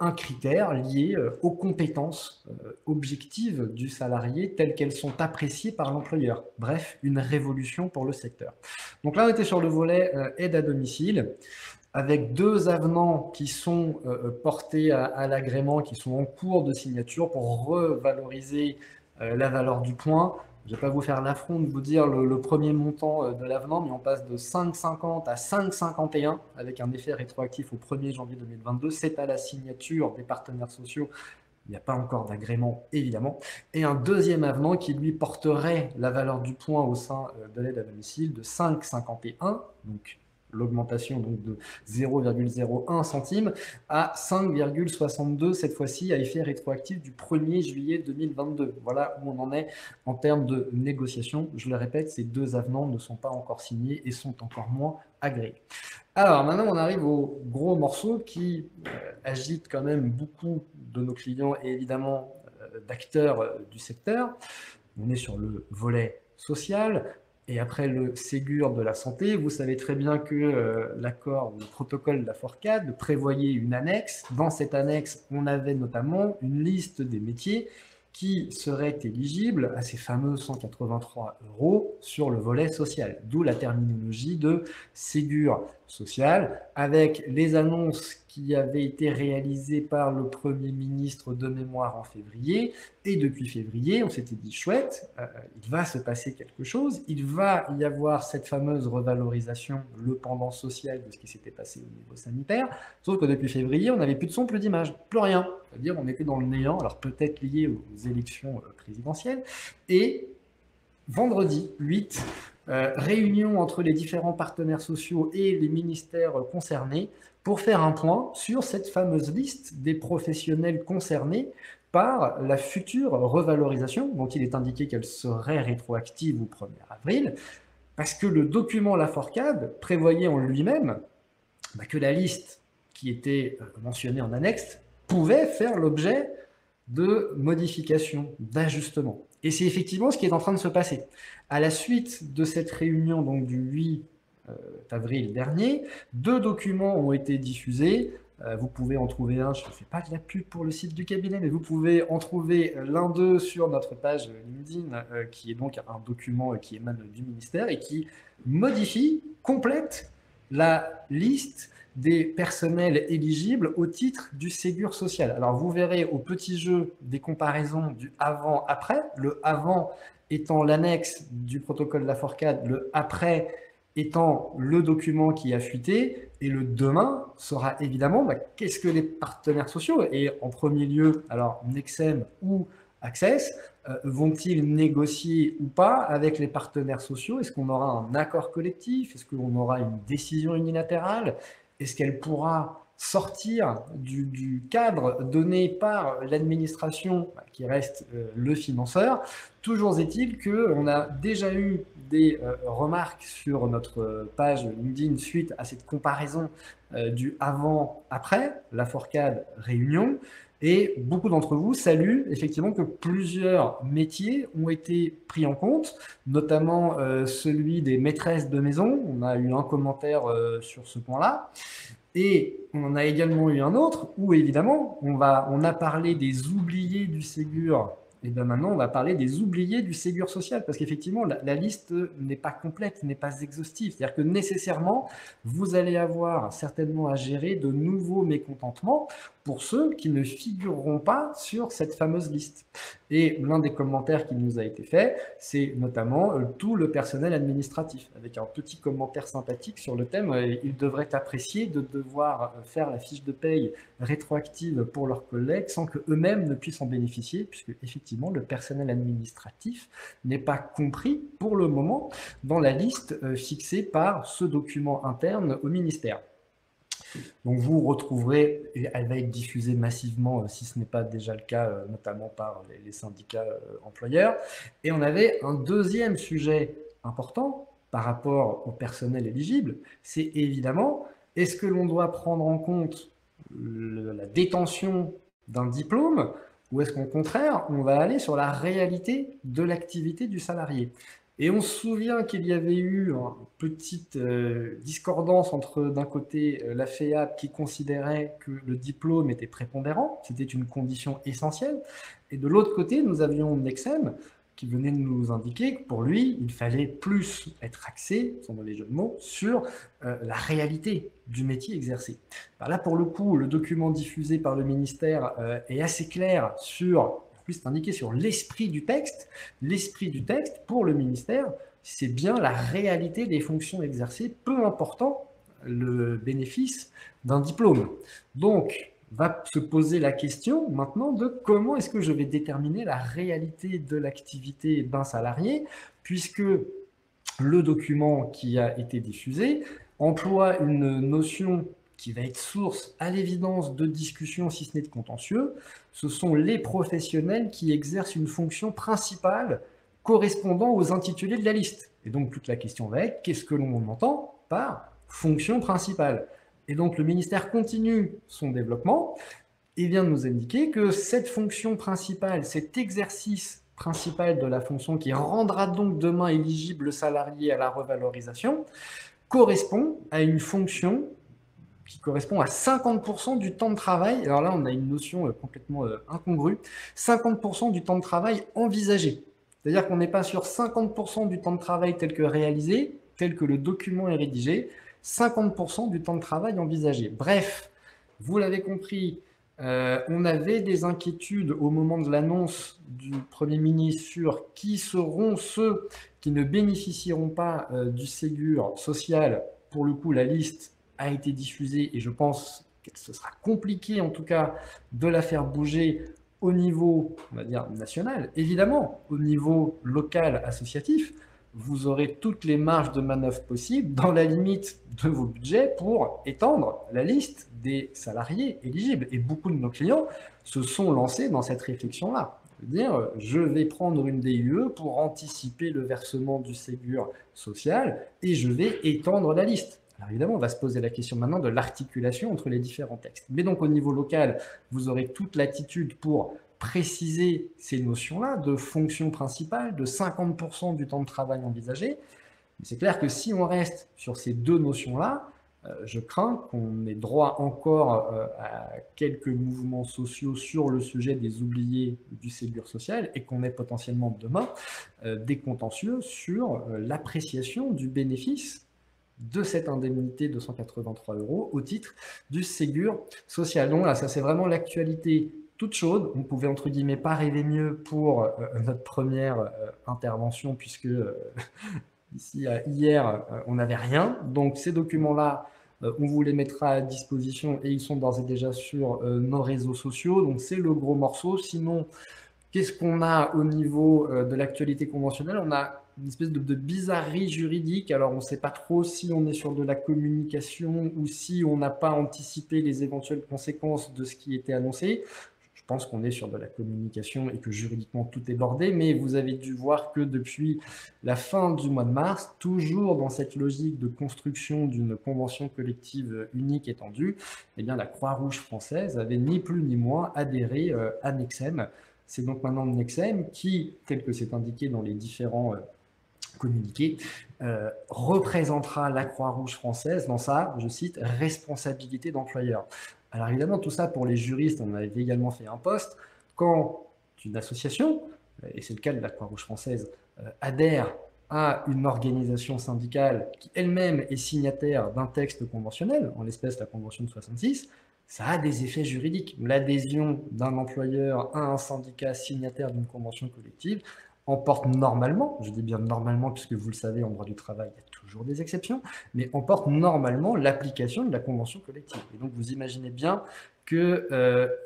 un critère lié aux compétences objectives du salarié telles qu'elles sont appréciées par l'employeur. Bref, une révolution pour le secteur. Donc là, on était sur le volet aide à domicile. avec 2 avenants qui sont portés à l'agrément, qui sont en cours de signature pour revaloriser la valeur du point. Je ne vais pas vous faire l'affront de vous dire le premier montant de l'avenant, mais on passe de 5,50 à 5,51 avec un effet rétroactif au 1er janvier 2022. C'est à la signature des partenaires sociaux. Il n'y a pas encore d'agrément, évidemment. Et un deuxième avenant qui, lui, porterait la valeur du point au sein de l'aide à domicile de 5,51, donc l'augmentation de 0,01 centime à 5,62 cette fois-ci à effet rétroactif du 1er juillet 2022. Voilà où on en est en termes de négociation. Je le répète, ces 2 avenants ne sont pas encore signés et sont encore moins agréés. Alors maintenant, on arrive au gros morceau qui agite quand même beaucoup de nos clients et évidemment d'acteurs du secteur. On est sur le volet social. Et après le Ségur de la santé, vous savez très bien que l'accord, le protocole de la Forcade prévoyait une annexe. Dans cette annexe, on avait notamment une liste des métiers qui seraient éligibles à ces fameux 183 € sur le volet social. D'où la terminologie de Ségur social, avec les annonces qui avaient été réalisées par le Premier ministre de mémoire en février. Et depuis février, on s'était dit, chouette, il va se passer quelque chose, il va y avoir cette fameuse revalorisation, le pendant social de ce qui s'était passé au niveau sanitaire, sauf que depuis février, on n'avait plus de son, plus d'image, plus rien. C'est-à-dire on était dans le néant, alors peut-être lié aux élections présidentielles. Et vendredi 8, réunion entre les différents partenaires sociaux et les ministères concernés pour faire un point sur cette fameuse liste des professionnels concernés par la future revalorisation, dont il est indiqué qu'elle serait rétroactive au 1er avril, parce que le document Laforcade prévoyait en lui-même que la liste qui était mentionnée en annexe pouvait faire l'objet de modifications, d'ajustements. Et c'est effectivement ce qui est en train de se passer. À la suite de cette réunion donc, du 8 avril dernier, 2 documents ont été diffusés. Vous pouvez en trouver un, je ne fais pas de la pub pour le site du cabinet, mais vous pouvez en trouver l'un d'eux sur notre page LinkedIn, qui est donc un document qui émane du ministère et qui modifie, complète la liste des personnels éligibles au titre du Ségur social. Alors vous verrez au petit jeu des comparaisons du avant-après, le avant étant l'annexe du protocole de la Forcade, le après étant le document qui a fuité, et le demain sera évidemment qu'est-ce que les partenaires sociaux, et en premier lieu, alors Nexem ou Access, vont-ils négocier ou pas avec les partenaires sociaux? Est-ce qu'on aura un accord collectif? Est-ce qu'on aura une décision unilatérale? Est-ce qu'elle pourra sortir du cadre donné par l'administration qui reste le financeur? Toujours est-il qu'on a déjà eu des remarques sur notre page LinkedIn suite à cette comparaison du avant-après, la Forcade réunion. Et beaucoup d'entre vous saluent effectivement que plusieurs métiers ont été pris en compte, notamment celui des maîtresses de maison. On a eu un commentaire sur ce point-là. Et on en a également eu un autre où, évidemment, on a parlé des oubliés du Ségur. Et bien maintenant, on va parler des oubliés du Ségur social, parce qu'effectivement, la liste n'est pas complète, n'est pas exhaustive. C'est-à-dire que nécessairement, vous allez avoir certainement à gérer de nouveaux mécontentements pour ceux qui ne figureront pas sur cette fameuse liste. Et l'un des commentaires qui nous a été fait, c'est notamment tout le personnel administratif, avec un petit commentaire sympathique sur le thème. Ils devraient apprécier de devoir faire la fiche de paye rétroactive pour leurs collègues sans qu'eux-mêmes ne puissent en bénéficier, puisque effectivement, le personnel administratif n'est pas compris pour le moment dans la liste fixée par ce document interne au ministère. Donc vous retrouverez, et elle va être diffusée massivement, si ce n'est pas déjà le cas, notamment par les syndicats employeurs. Et on avait un deuxième sujet important par rapport au personnel éligible, c'est évidemment, est-ce que l'on doit prendre en compte la détention d'un diplôme ou est-ce qu'au contraire, on va aller sur la réalité de l'activité du salarié? Et on se souvient qu'il y avait eu une petite discordance entre, d'un côté, la FEAP qui considérait que le diplôme était prépondérant, c'était une condition essentielle, et de l'autre côté, nous avions Nexem qui venait de nous indiquer que pour lui, il fallait plus être axé, sans les jeux de mots, sur la réalité du métier exercé. Alors là, pour le coup, le document diffusé par le ministère est assez clair sur, en plus c'est indiqué sur l'esprit du texte. L'esprit du texte, pour le ministère, c'est bien la réalité des fonctions exercées, peu important le bénéfice d'un diplôme. Donc, va se poser la question maintenant de comment est-ce que je vais déterminer la réalité de l'activité d'un salarié, puisque le document qui a été diffusé emploie une notion qui va être source à l'évidence de discussion, si ce n'est de contentieux. Ce sont les professionnels qui exercent une fonction principale correspondant aux intitulés de la liste. Et donc toute la question va être, qu'est-ce que l'on entend par fonction principale? Et donc, le ministère continue son développement et vient de nous indiquer que cette fonction principale, cet exercice principal de la fonction qui rendra donc demain éligible le salarié à la revalorisation, correspond à une fonction qui correspond à 50% du temps de travail. Alors là, on a une notion complètement incongrue. 50% du temps de travail envisagé. C'est-à-dire qu'on n'est pas sur 50% du temps de travail tel que réalisé, tel que le document est rédigé, 50% du temps de travail envisagé. Bref, vous l'avez compris, on avait des inquiétudes au moment de l'annonce du Premier ministre sur qui seront ceux qui ne bénéficieront pas du Ségur social. Pour le coup, la liste a été diffusée et je pense que ce sera compliqué en tout cas de la faire bouger au niveau, on va dire, national. Évidemment, au niveau local associatif, vous aurez toutes les marges de manœuvre possibles dans la limite de vos budgets pour étendre la liste des salariés éligibles. Et beaucoup de nos clients se sont lancés dans cette réflexion-là. C'est-à-dire, je vais prendre une DUE pour anticiper le versement du Ségur social et je vais étendre la liste. Alors évidemment, on va se poser la question maintenant de l'articulation entre les différents textes. Mais donc au niveau local, vous aurez toute l'attitude pour préciser ces notions-là de fonction principale, de 50% du temps de travail envisagé. C'est clair que si on reste sur ces deux notions-là, je crains qu'on ait droit encore à quelques mouvements sociaux sur le sujet des oubliés du Ségur social et qu'on ait potentiellement demain des contentieux sur l'appréciation du bénéfice de cette indemnité de 183 € au titre du Ségur social. Donc là, ça c'est vraiment l'actualité toute chaude. On pouvait entre guillemets pas rêver mieux pour notre première intervention puisque ici hier on n'avait rien. Donc ces documents-là, on vous les mettra à disposition et ils sont d'ores et déjà sur nos réseaux sociaux. Donc c'est le gros morceau. Sinon, qu'est-ce qu'on a au niveau de l'actualité conventionnelle? On a une espèce de bizarrerie juridique. Alors, on ne sait pas trop si on est sur de la communication ou si on n'a pas anticipé les éventuelles conséquences de ce qui était annoncé. Je pense qu'on est sur de la communication et que juridiquement tout est bordé, mais vous avez dû voir que depuis la fin du mois de mars, toujours dans cette logique de construction d'une convention collective unique étendue, eh bien, la Croix-Rouge française avait ni plus ni moins adhéré à Nexem. C'est donc maintenant Nexem qui, tel que c'est indiqué dans les différents communiqué, représentera la Croix-Rouge française dans sa, je cite, responsabilité d'employeur. Alors évidemment, tout ça pour les juristes, on avait également fait un post, quand une association, et c'est le cas de la Croix-Rouge française, adhère à une organisation syndicale qui elle-même est signataire d'un texte conventionnel, en l'espèce la Convention de 66, ça a des effets juridiques. L'adhésion d'un employeur à un syndicat signataire d'une convention collective emporte normalement, je dis bien normalement puisque vous le savez en droit du travail il y a toujours des exceptions, mais emporte normalement l'application de la convention collective. Et donc vous imaginez bien que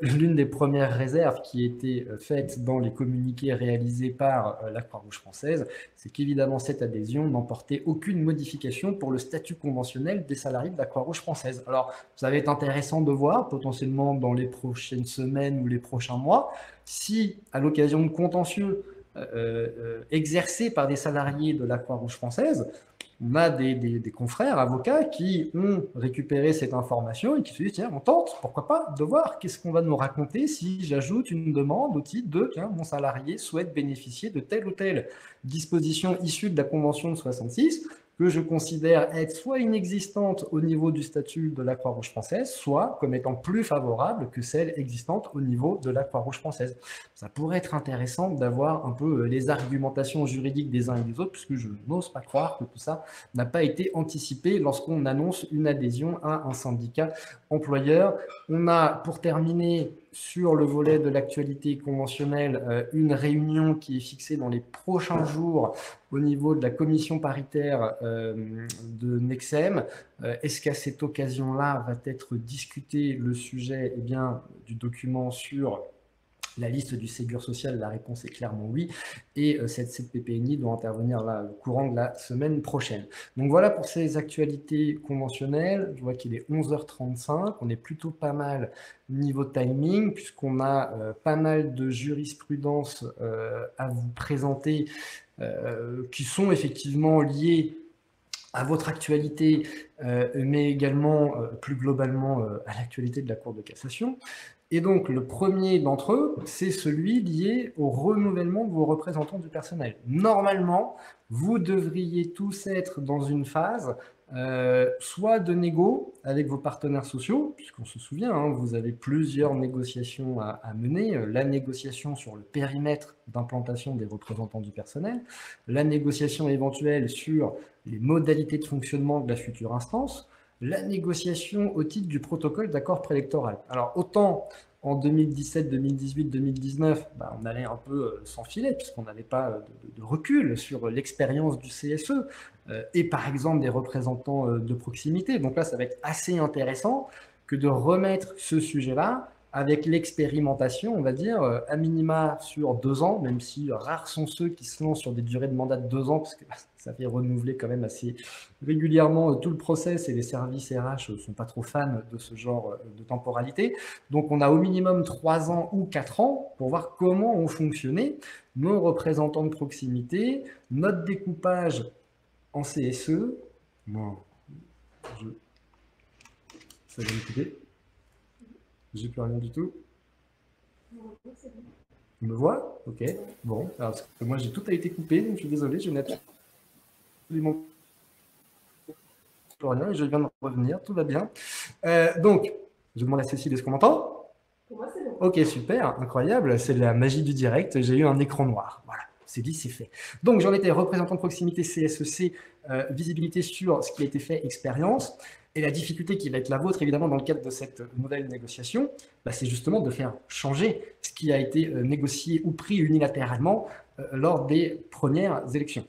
l'une des premières réserves qui était faite dans les communiqués réalisés par la Croix-Rouge française, c'est qu'évidemment cette adhésion n'emportait aucune modification pour le statut conventionnel des salariés de la Croix-Rouge française. Alors ça va être intéressant de voir potentiellement dans les prochaines semaines ou les prochains mois si à l'occasion de contentieux exercés par des salariés de la Croix-Rouge française, on a des confrères avocats qui ont récupéré cette information et qui se disent tiens, on tente, pourquoi pas, de voir qu'est-ce qu'on va nous raconter si j'ajoute une demande au titre de tiens, mon salarié souhaite bénéficier de telle ou telle disposition issue de la Convention de 66. que je considère être soit inexistante au niveau du statut de la Croix-Rouge française, soit comme étant plus favorable que celle existante au niveau de la Croix-Rouge française. Ça pourrait être intéressant d'avoir un peu les argumentations juridiques des uns et des autres, puisque je n'ose pas croire que tout ça n'a pas été anticipé lorsqu'on annonce une adhésion à un syndicat employeur. On a, pour terminer, sur le volet de l'actualité conventionnelle, une réunion qui est fixée dans les prochains jours au niveau de la commission paritaire de Nexem. Est-ce qu'à cette occasion-là va être discuté le sujet du document sur la liste du Ségur social? La réponse est clairement oui. Et cette PPNI doit intervenir là, au courant de la semaine prochaine. Donc voilà pour ces actualités conventionnelles. Je vois qu'il est 11h35. On est plutôt pas mal niveau timing, puisqu'on a pas mal de jurisprudence à vous présenter qui sont effectivement liées à votre actualité, mais également plus globalement à l'actualité de la Cour de cassation. Et donc, le premier d'entre eux, c'est celui lié au renouvellement de vos représentants du personnel. Normalement, vous devriez tous être dans une phase soit de négo avec vos partenaires sociaux, puisqu'on se souvient, hein, vous avez plusieurs négociations à mener, la négociation sur le périmètre d'implantation des représentants du personnel, la négociation éventuelle sur les modalités de fonctionnement de la future instance, la négociation au titre du protocole d'accord préélectoral. Alors, autant en 2017, 2018, 2019, on allait un peu sans filet, puisqu'on n'avait pas de recul sur l'expérience du CSE et par exemple des représentants de proximité. Donc là, ça va être assez intéressant que de remettre ce sujet-là avec l'expérimentation, on va dire, à minima sur 2 ans, même si rares sont ceux qui se lancent sur des durées de mandat de 2 ans, parce que ça fait renouveler quand même assez régulièrement tout le process, et les services RH ne sont pas trop fans de ce genre de temporalité. Donc on a au minimum 3 ans ou 4 ans pour voir comment ont fonctionné nos représentants de proximité, notre découpage en CSE. Bon, ça va me couper. J'ai plus rien du tout. Tu me vois? Ok. Bon, alors, parce que moi j'ai tout a été coupé, donc je suis désolé, je n'ai absolument plus rien et je viens de revenir, tout va bien. Donc, je demande à Cécile, est-ce qu'on m'entend? Pour moi, c'est bon. Ok, super, incroyable, c'est la magie du direct, j'ai eu un écran noir. Voilà, c'est dit, c'est fait. Donc, j'en étais représentant de proximité CSEC, visibilité sur ce qui a été fait, expérience. Et la difficulté qui va être la vôtre, évidemment, dans le cadre de cette nouvelle négociation, c'est justement de faire changer ce qui a été négocié ou pris unilatéralement lors des premières élections.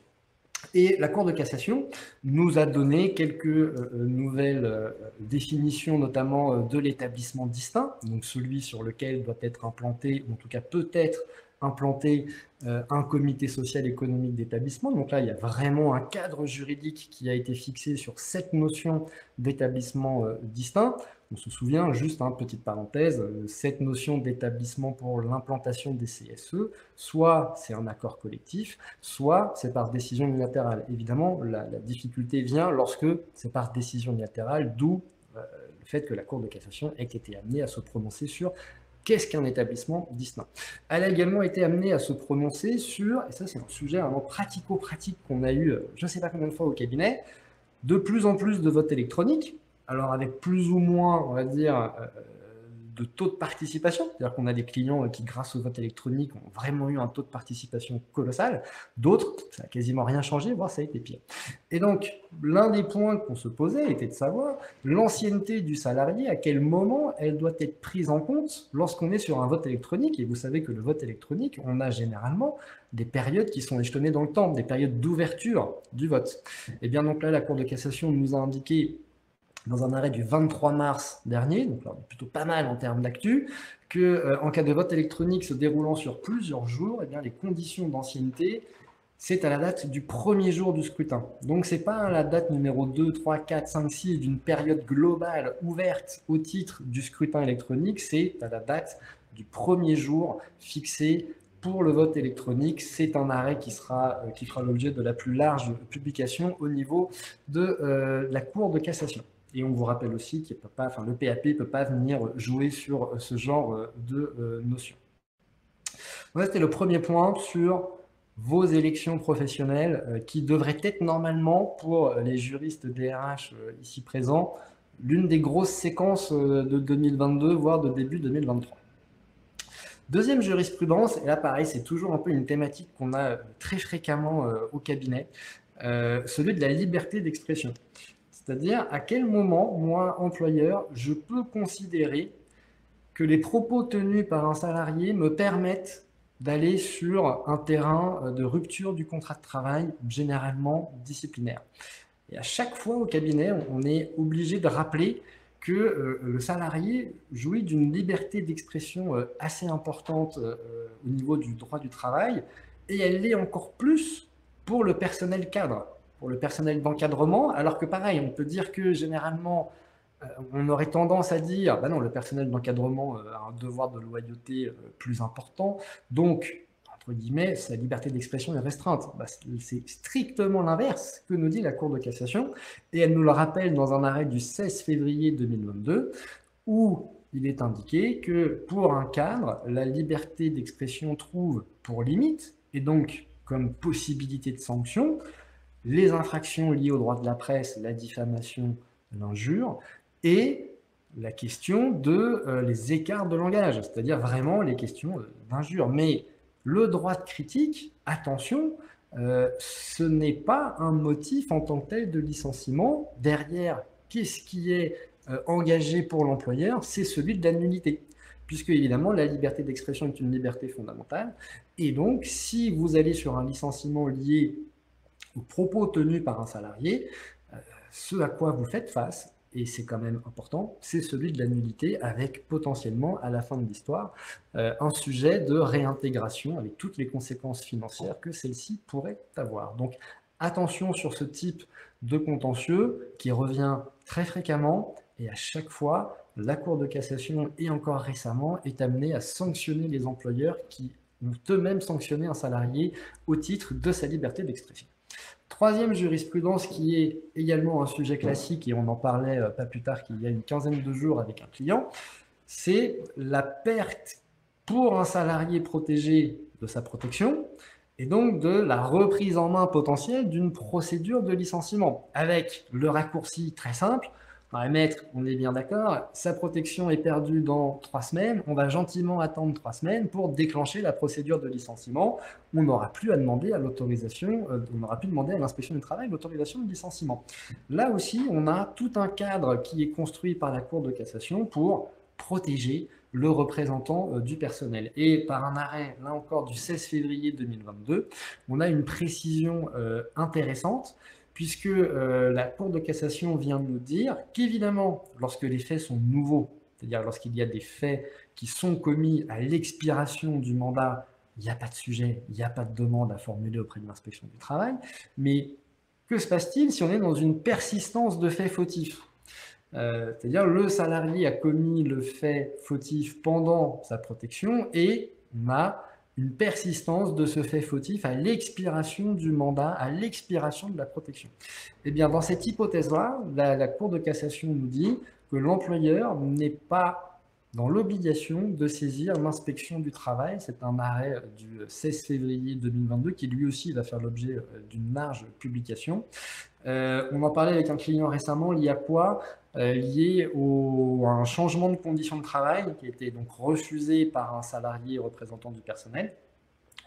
Et la Cour de cassation nous a donné quelques nouvelles définitions, notamment de l'établissement distinct, donc celui sur lequel doit être implanté, ou en tout cas peut-être implanté un comité social économique d'établissement. Donc là, il y a vraiment un cadre juridique qui a été fixé sur cette notion d'établissement distinct. On se souvient, juste une petite parenthèse, cette notion d'établissement pour l'implantation des CSE, soit c'est un accord collectif, soit c'est par décision unilatérale. Évidemment, la difficulté vient lorsque c'est par décision unilatérale, d'où le fait que la Cour de cassation ait été amenée à se prononcer sur qu'est-ce qu'un établissement distinct. Elle a également été amenée à se prononcer sur, et ça c'est un sujet vraiment pratico-pratique qu'on a eu je ne sais pas combien de fois au cabinet, de plus en plus de votes électroniques, alors avec plus ou moins, on va dire, de taux de participation, c'est-à-dire qu'on a des clients qui, grâce au vote électronique, ont vraiment eu un taux de participation colossal, d'autres, ça n'a quasiment rien changé, voire ça a été pire. Et donc, l'un des points qu'on se posait était de savoir l'ancienneté du salarié, à quel moment elle doit être prise en compte lorsqu'on est sur un vote électronique, et vous savez que le vote électronique, on a généralement des périodes qui sont échelonnées dans le temps, des périodes d'ouverture du vote. Et bien donc là, la Cour de cassation nous a indiqué dans un arrêt du 23 mars dernier, donc là on est plutôt pas mal en termes d'actu, qu'en cas de vote électronique se déroulant sur plusieurs jours, eh bien, les conditions d'ancienneté, c'est à la date du premier jour du scrutin. Donc ce n'est pas à la date numéro 2, 3, 4, 5, 6 d'une période globale ouverte au titre du scrutin électronique, c'est à la date du premier jour fixé pour le vote électronique. C'est un arrêt qui fera l'objet de la plus large publication au niveau de la Cour de cassation. Et on vous rappelle aussi que le PAP ne peut pas venir jouer sur ce genre de notions. Voilà, c'était le premier point sur vos élections professionnelles qui devraient être normalement, pour les juristes DRH ici présents, l'une des grosses séquences de 2022, voire de début 2023. Deuxième jurisprudence, et là pareil, c'est toujours un peu une thématique qu'on a très fréquemment au cabinet, celui de la liberté d'expression. C'est-à-dire à quel moment, moi, employeur, je peux considérer que les propos tenus par un salarié me permettent d'aller sur un terrain de rupture du contrat de travail, généralement disciplinaire. Et à chaque fois au cabinet, on est obligé de rappeler que le salarié jouit d'une liberté d'expression assez importante au niveau du droit du travail, et elle l'est encore plus pour le personnel cadre, pour le personnel d'encadrement, alors que pareil, on peut dire que généralement, on aurait tendance à dire, bah non, le personnel d'encadrement a un devoir de loyauté plus important, donc, entre guillemets, sa liberté d'expression est restreinte. Bah, c'est strictement l'inverse que nous dit la Cour de cassation, et elle nous le rappelle dans un arrêt du 16 février 2022, où il est indiqué que pour un cadre, la liberté d'expression trouve pour limite, et donc comme possibilité de sanction, les infractions liées au droit de la presse, la diffamation, l'injure, et la question de les écarts de langage, c'est-à-dire vraiment les questions d'injure. Mais le droit de critique, attention, ce n'est pas un motif en tant que tel de licenciement. Derrière, qu'est-ce qui est engagé pour l'employeur? C'est celui de la nullité, puisque évidemment la liberté d'expression est une liberté fondamentale, et donc si vous allez sur un licenciement lié aux propos tenus par un salarié, ce à quoi vous faites face, et c'est quand même important, c'est celui de la nullité, avec potentiellement, à la fin de l'histoire, un sujet de réintégration avec toutes les conséquences financières que celle-ci pourrait avoir. Donc attention sur ce type de contentieux qui revient très fréquemment, et à chaque fois, la Cour de cassation, et encore récemment, est amenée à sanctionner les employeurs qui ont eux-mêmes sanctionné un salarié au titre de sa liberté d'expression. Troisième jurisprudence qui est également un sujet classique, et on en parlait pas plus tard qu'il y a une quinzaine de jours avec un client, c'est la perte pour un salarié protégé de sa protection, et donc de la reprise en main potentielle d'une procédure de licenciement, avec le raccourci très simple. Maître, on est bien d'accord, sa protection est perdue dans 3 semaines, on va gentiment attendre 3 semaines pour déclencher la procédure de licenciement. On n'aura plus à demander à l'autorisation, on n'aura plus demandé à l'inspection du travail l'autorisation de licenciement. Là aussi, on a tout un cadre qui est construit par la Cour de cassation pour protéger le représentant du personnel. Et par un arrêt, là encore, du 16 février 2022, on a une précision intéressante, puisque la Cour de cassation vient de nous dire qu'évidemment, lorsque les faits sont nouveaux, c'est-à-dire lorsqu'il y a des faits qui sont commis à l'expiration du mandat, il n'y a pas de sujet, il n'y a pas de demande à formuler auprès de l'inspection du travail, mais que se passe-t-il si on est dans une persistance de faits fautifs? C'est-à-dire le salarié a commis le fait fautif pendant sa protection et on a une persistance de ce fait fautif à l'expiration du mandat, à l'expiration de la protection. Eh bien, dans cette hypothèse-là, la Cour de cassation nous dit que l'employeur n'est pas dans l'obligation de saisir l'inspection du travail. C'est un arrêt du 16 février 2022 qui lui aussi va faire l'objet d'une large publication. On en parlait avec un client récemment, lié à quoi? Lié à un changement de conditions de travail qui a été donc refusé par un salarié représentant du personnel.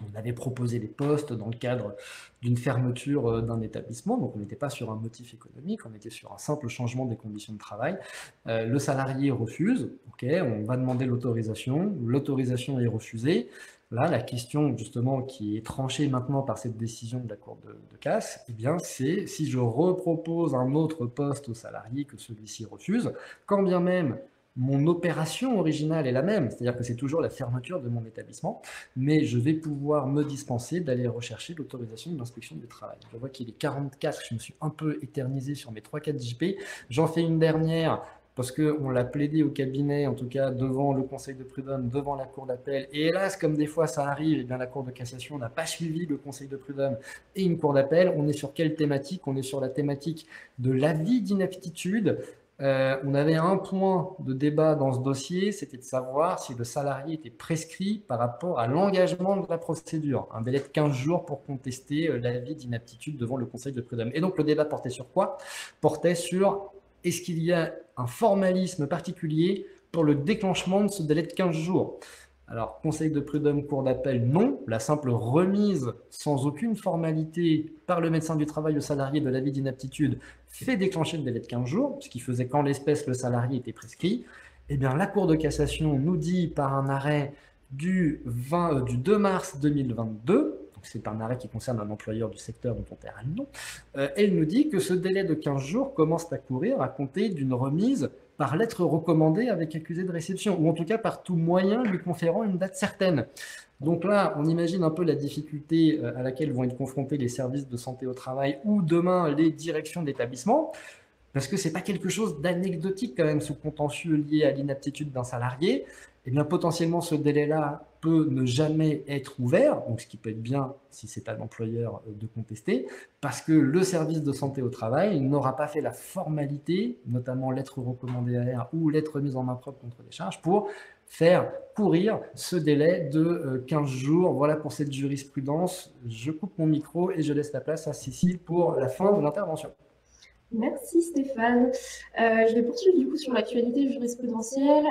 On avait proposé des postes dans le cadre d'une fermeture d'un établissement, donc on n'était pas sur un motif économique, on était sur un simple changement des conditions de travail. Le salarié refuse, ok, on va demander l'autorisation est refusée. Là, la question justement qui est tranchée maintenant par cette décision de la Cour de casse, eh bien, c'est si je repropose un autre poste au salarié que celui-ci refuse, quand bien même mon opération originale est la même, c'est-à-dire que c'est toujours la fermeture de mon établissement, mais je vais pouvoir me dispenser d'aller rechercher l'autorisation de l'inspection du travail. Je vois qu'il est 44, je me suis un peu éternisé sur mes 3-4 JP. J'en fais une dernière parce qu'on l'a plaidé au cabinet, en tout cas devant le conseil de prud'homme, devant la cour d'appel. Et hélas, comme des fois ça arrive, eh bien, la cour de cassation n'a pas suivi le conseil de prud'homme et une cour d'appel. On est sur quelle thématique? On est sur la thématique de l'avis d'inaptitude on avait un point de débat dans ce dossier, c'était de savoir si le salarié était prescrit par rapport à l'engagement de la procédure, un délai de 15 jours pour contester l'avis d'inaptitude devant le Conseil de prud'homme. Et donc le débat portait sur quoi? Portait sur est-ce qu'il y a un formalisme particulier pour le déclenchement de ce délai de 15 jours? Alors, Conseil de prud'homme, cour d'appel, non. La simple remise sans aucune formalité par le médecin du travail au salarié de l'avis d'inaptitude fait déclencher le délai de 15 jours, ce qui faisait qu'en l'espèce, le salarié était prescrit. Eh bien, la Cour de cassation nous dit par un arrêt du 2 mars 2022, c'est un arrêt qui concerne un employeur du secteur dont on taira le nom, elle nous dit que ce délai de 15 jours commence à courir à compter d'une remise par lettre recommandée avec accusé de réception, ou en tout cas par tout moyen lui conférant une date certaine. Donc là, on imagine un peu la difficulté à laquelle vont être confrontés les services de santé au travail ou demain les directions d'établissement, parce que ce n'est pas quelque chose d'anecdotique quand même, ce contentieux lié à l'inaptitude d'un salarié. Eh bien, potentiellement, ce délai-là peut ne jamais être ouvert, donc ce qui peut être bien si c'est à l'employeur de contester, parce que le service de santé au travail n'aura pas fait la formalité, notamment lettre recommandée AR ou lettre mise en main propre contre les charges, pour faire courir ce délai de 15 jours. Voilà pour cette jurisprudence. Je coupe mon micro et je laisse la place à Cécile pour la fin de l'intervention. Merci Stéphane. Je vais poursuivre du coup sur l'actualité jurisprudentielle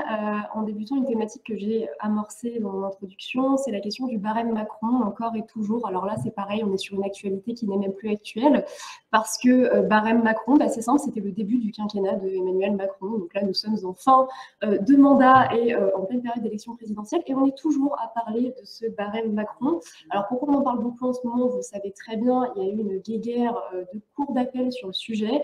en débutant une thématique que j'ai amorcée dans mon introduction, c'est la question du barème Macron, encore et toujours. Alors là, c'est pareil, on est sur une actualité qui n'est même plus actuelle, parce que barème Macron, c'est simple, c'était le début du quinquennat de Emmanuel Macron. Donc là, nous sommes en fin de mandat et en pleine période d'élection présidentielle, et on est toujours à parler de ce barème Macron. Alors pourquoi on en parle beaucoup en ce moment? Vous le savez très bien, il y a eu une guéguerre de cour d'appel sur le sujet.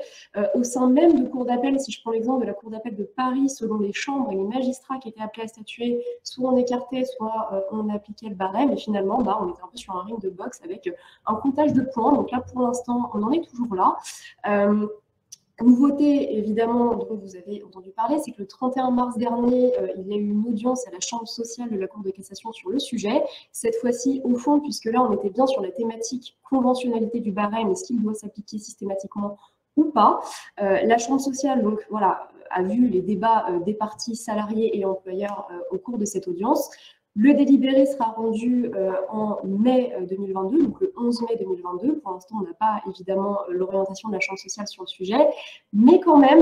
Au sein même de cours d'appel, si je prends l'exemple de la cour d'appel de Paris, selon les chambres et les magistrats qui étaient appelés à statuer, soit on écartait, soit on appliquait le barème, et finalement, on était un peu sur un ring de boxe avec un comptage de points. Donc là, pour l'instant, on en est toujours là. Nouveauté, évidemment, dont vous avez entendu parler, c'est que le 31 mars dernier, il y a eu une audience à la Chambre sociale de la Cour de cassation sur le sujet. Cette fois-ci, au fond, puisque là, on était bien sur la thématique conventionnalité du barème, est-ce qu'il doit s'appliquer systématiquement ou pas. La Chambre sociale, donc voilà, a vu les débats des parties salariés et employeurs au cours de cette audience. Le délibéré sera rendu en mai 2022, donc le 11 mai 2022. Pour l'instant, on n'a pas évidemment l'orientation de la Chambre sociale sur le sujet, mais quand même,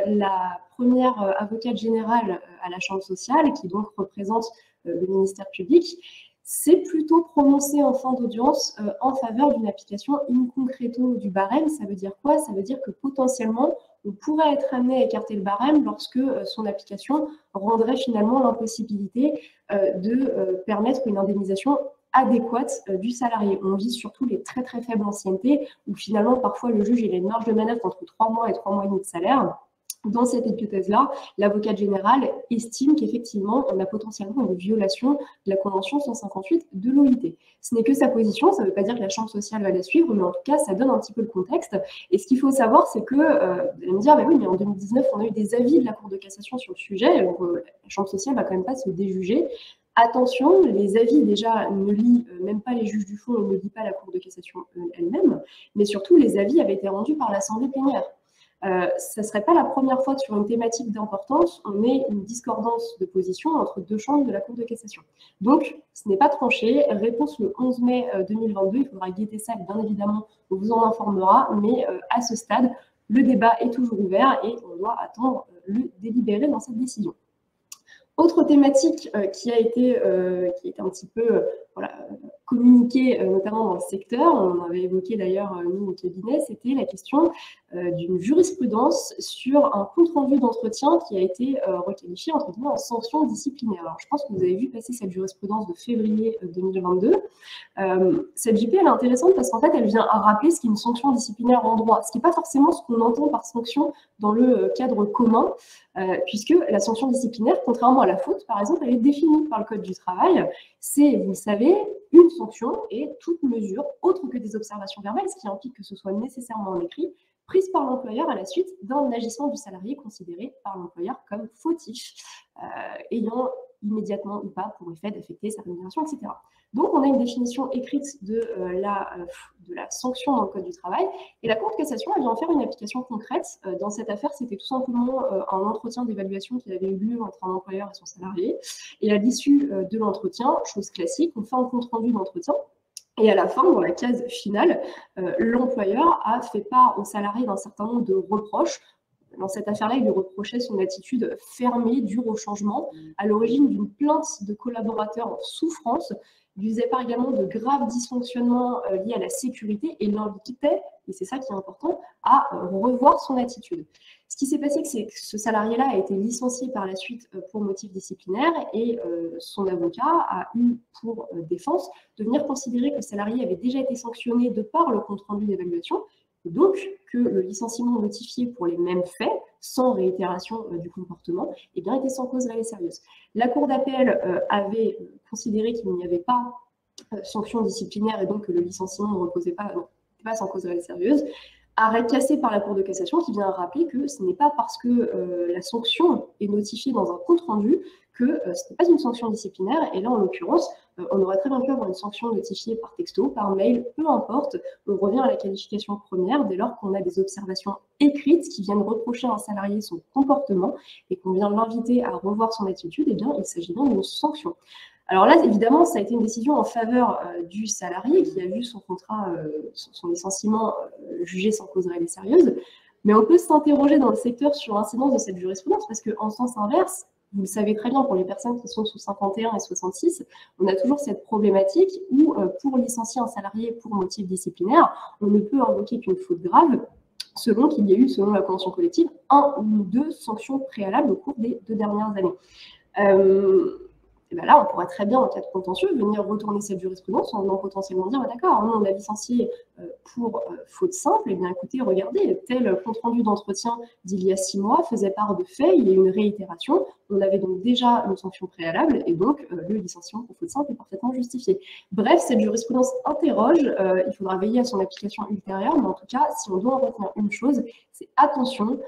la première avocate générale à la Chambre sociale, qui donc représente le ministère public, s'est plutôt prononcée en fin d'audience en faveur d'une application in concreto du barème. Ça veut dire quoi? Ça veut dire que potentiellement, on pourrait être amené à écarter le barème lorsque son application rendrait finalement l'impossibilité de permettre une indemnisation adéquate du salarié. On vise surtout les très très faibles anciennetés où finalement parfois le juge il a une marge de manœuvre entre 3 mois et 3 mois et demi de salaire. Dans cette hypothèse-là, l'avocate générale estime qu'effectivement, on a potentiellement une violation de la Convention 158 de l'OIT. Ce n'est que sa position, ça ne veut pas dire que la Chambre sociale va la suivre, mais en tout cas, ça donne un petit peu le contexte. Et ce qu'il faut savoir, c'est que, vous allez me dire, oui, mais en 2019, on a eu des avis de la Cour de cassation sur le sujet, donc la Chambre sociale ne va quand même pas se déjuger. Attention, les avis, déjà, ne lit même pas les juges du fond et ne lit pas la Cour de cassation elle-même, mais surtout, les avis avaient été rendus par l'Assemblée plénière. Ce ne serait pas la première fois que sur une thématique d'importance, on ait une discordance de position entre deux chambres de la Cour de cassation. Donc, ce n'est pas tranché. Réponse le 11 mai 2022. Il faudra guetter ça, et bien évidemment, on vous en informera. Mais à ce stade, le débat est toujours ouvert et on doit attendre le délibéré dans cette décision. Autre thématique qui a été un petit peu communiquée, notamment dans le secteur, on avait évoqué d'ailleurs nous au cabinet, c'était la question d'une jurisprudence sur un compte-rendu d'entretien qui a été requalifié entre guillemets en sanction disciplinaire. Alors je pense que vous avez vu passer cette jurisprudence de février 2022. Cette JP elle est intéressante parce qu'en fait elle vient à rappeler ce qu'est une sanction disciplinaire en droit, ce qui n'est pas forcément ce qu'on entend par sanction dans le cadre commun, puisque la sanction disciplinaire, contrairement à la faute, par exemple, elle est définie par le Code du travail. C'est, vous le savez, une sanction et toute mesure autre que des observations verbales, ce qui implique que ce soit nécessairement en écrit, prise par l'employeur à la suite d'un agissement du salarié considéré par l'employeur comme fautif, ayant immédiatement ou pas pour effet d'affecter sa rémunération, etc. Donc, on a une définition écrite de la sanction dans le Code du travail, et la Cour de cassation vient en faire une application concrète. Dans cette affaire, c'était tout simplement un entretien d'évaluation qui avait eu lieu entre un employeur et son salarié, et à l'issue de l'entretien, chose classique, on fait un compte-rendu d'entretien, et à la fin, dans la case finale, l'employeur a fait part au salarié d'un certain nombre de reproches. Dans cette affaire-là, il lui reprochait son attitude fermée, dure au changement, à l'origine d'une plainte de collaborateurs en souffrance. Il lui faisait part également de graves dysfonctionnements liés à la sécurité et l'invitait, et c'est ça qui est important, à revoir son attitude. Ce qui s'est passé, c'est que ce salarié-là a été licencié par la suite pour motif disciplinaire, et son avocat a eu pour défense de venir considérer que le salarié avait déjà été sanctionné de par le compte-rendu d'évaluation, et donc que le licenciement notifié pour les mêmes faits, sans réitération du comportement, eh bien, était sans cause réelle et sérieuse. La Cour d'appel avait considéré qu'il n'y avait pas sanction disciplinaire et donc que le licenciement ne reposait pas sans cause réelle et sérieuse. Arrêt cassé par la Cour de cassation qui vient rappeler que ce n'est pas parce que la sanction est notifiée dans un compte-rendu que ce n'est pas une sanction disciplinaire. Et là, en l'occurrence, on aurait très bien pu avoir une sanction notifiée par texto, par mail, peu importe. On revient à la qualification première dès lors qu'on a des observations écrites qui viennent reprocher à un salarié son comportement et qu'on vient l'inviter à revoir son attitude, eh bien, il s'agit bien d'une sanction. Alors là, évidemment, ça a été une décision en faveur du salarié qui a vu son contrat, son licenciement jugé sans cause réelle et sérieuse. Mais on peut s'interroger dans le secteur sur l'incidence de cette jurisprudence parce qu'en sens inverse, vous le savez très bien, pour les personnes qui sont sous 51 et 66, on a toujours cette problématique où, pour licencier un salarié pour motif disciplinaire, on ne peut invoquer qu'une faute grave, selon qu'il y a eu, selon la convention collective, 1 ou 2 sanctions préalables au cours des 2 dernières années. Et bien là, on pourrait très bien, en cas de contentieux, venir retourner cette jurisprudence en potentiellement dire d'accord, on a licencié pour faute simple, et bien écoutez, regardez, tel compte-rendu d'entretien d'il y a 6 mois faisait part de faits, il y a eu une réitération, on avait donc déjà une sanction préalable, et donc le licenciement pour faute simple est parfaitement justifié. Bref, cette jurisprudence interroge, il faudra veiller à son application ultérieure, mais en tout cas, si on doit en retenir une chose, c'est attention,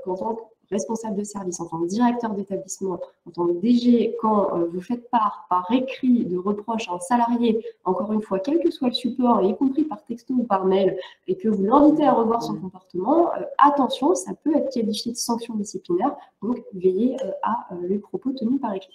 qu'en tant que responsable de service, en tant que directeur d'établissement, en tant que DG, quand vous faites part par écrit de reproches à un salarié, encore une fois, quel que soit le support, y compris par texto ou par mail, et que vous l'invitez à revoir son comportement, attention, ça peut être qualifié de sanction disciplinaire, donc veillez à les propos tenus par écrit.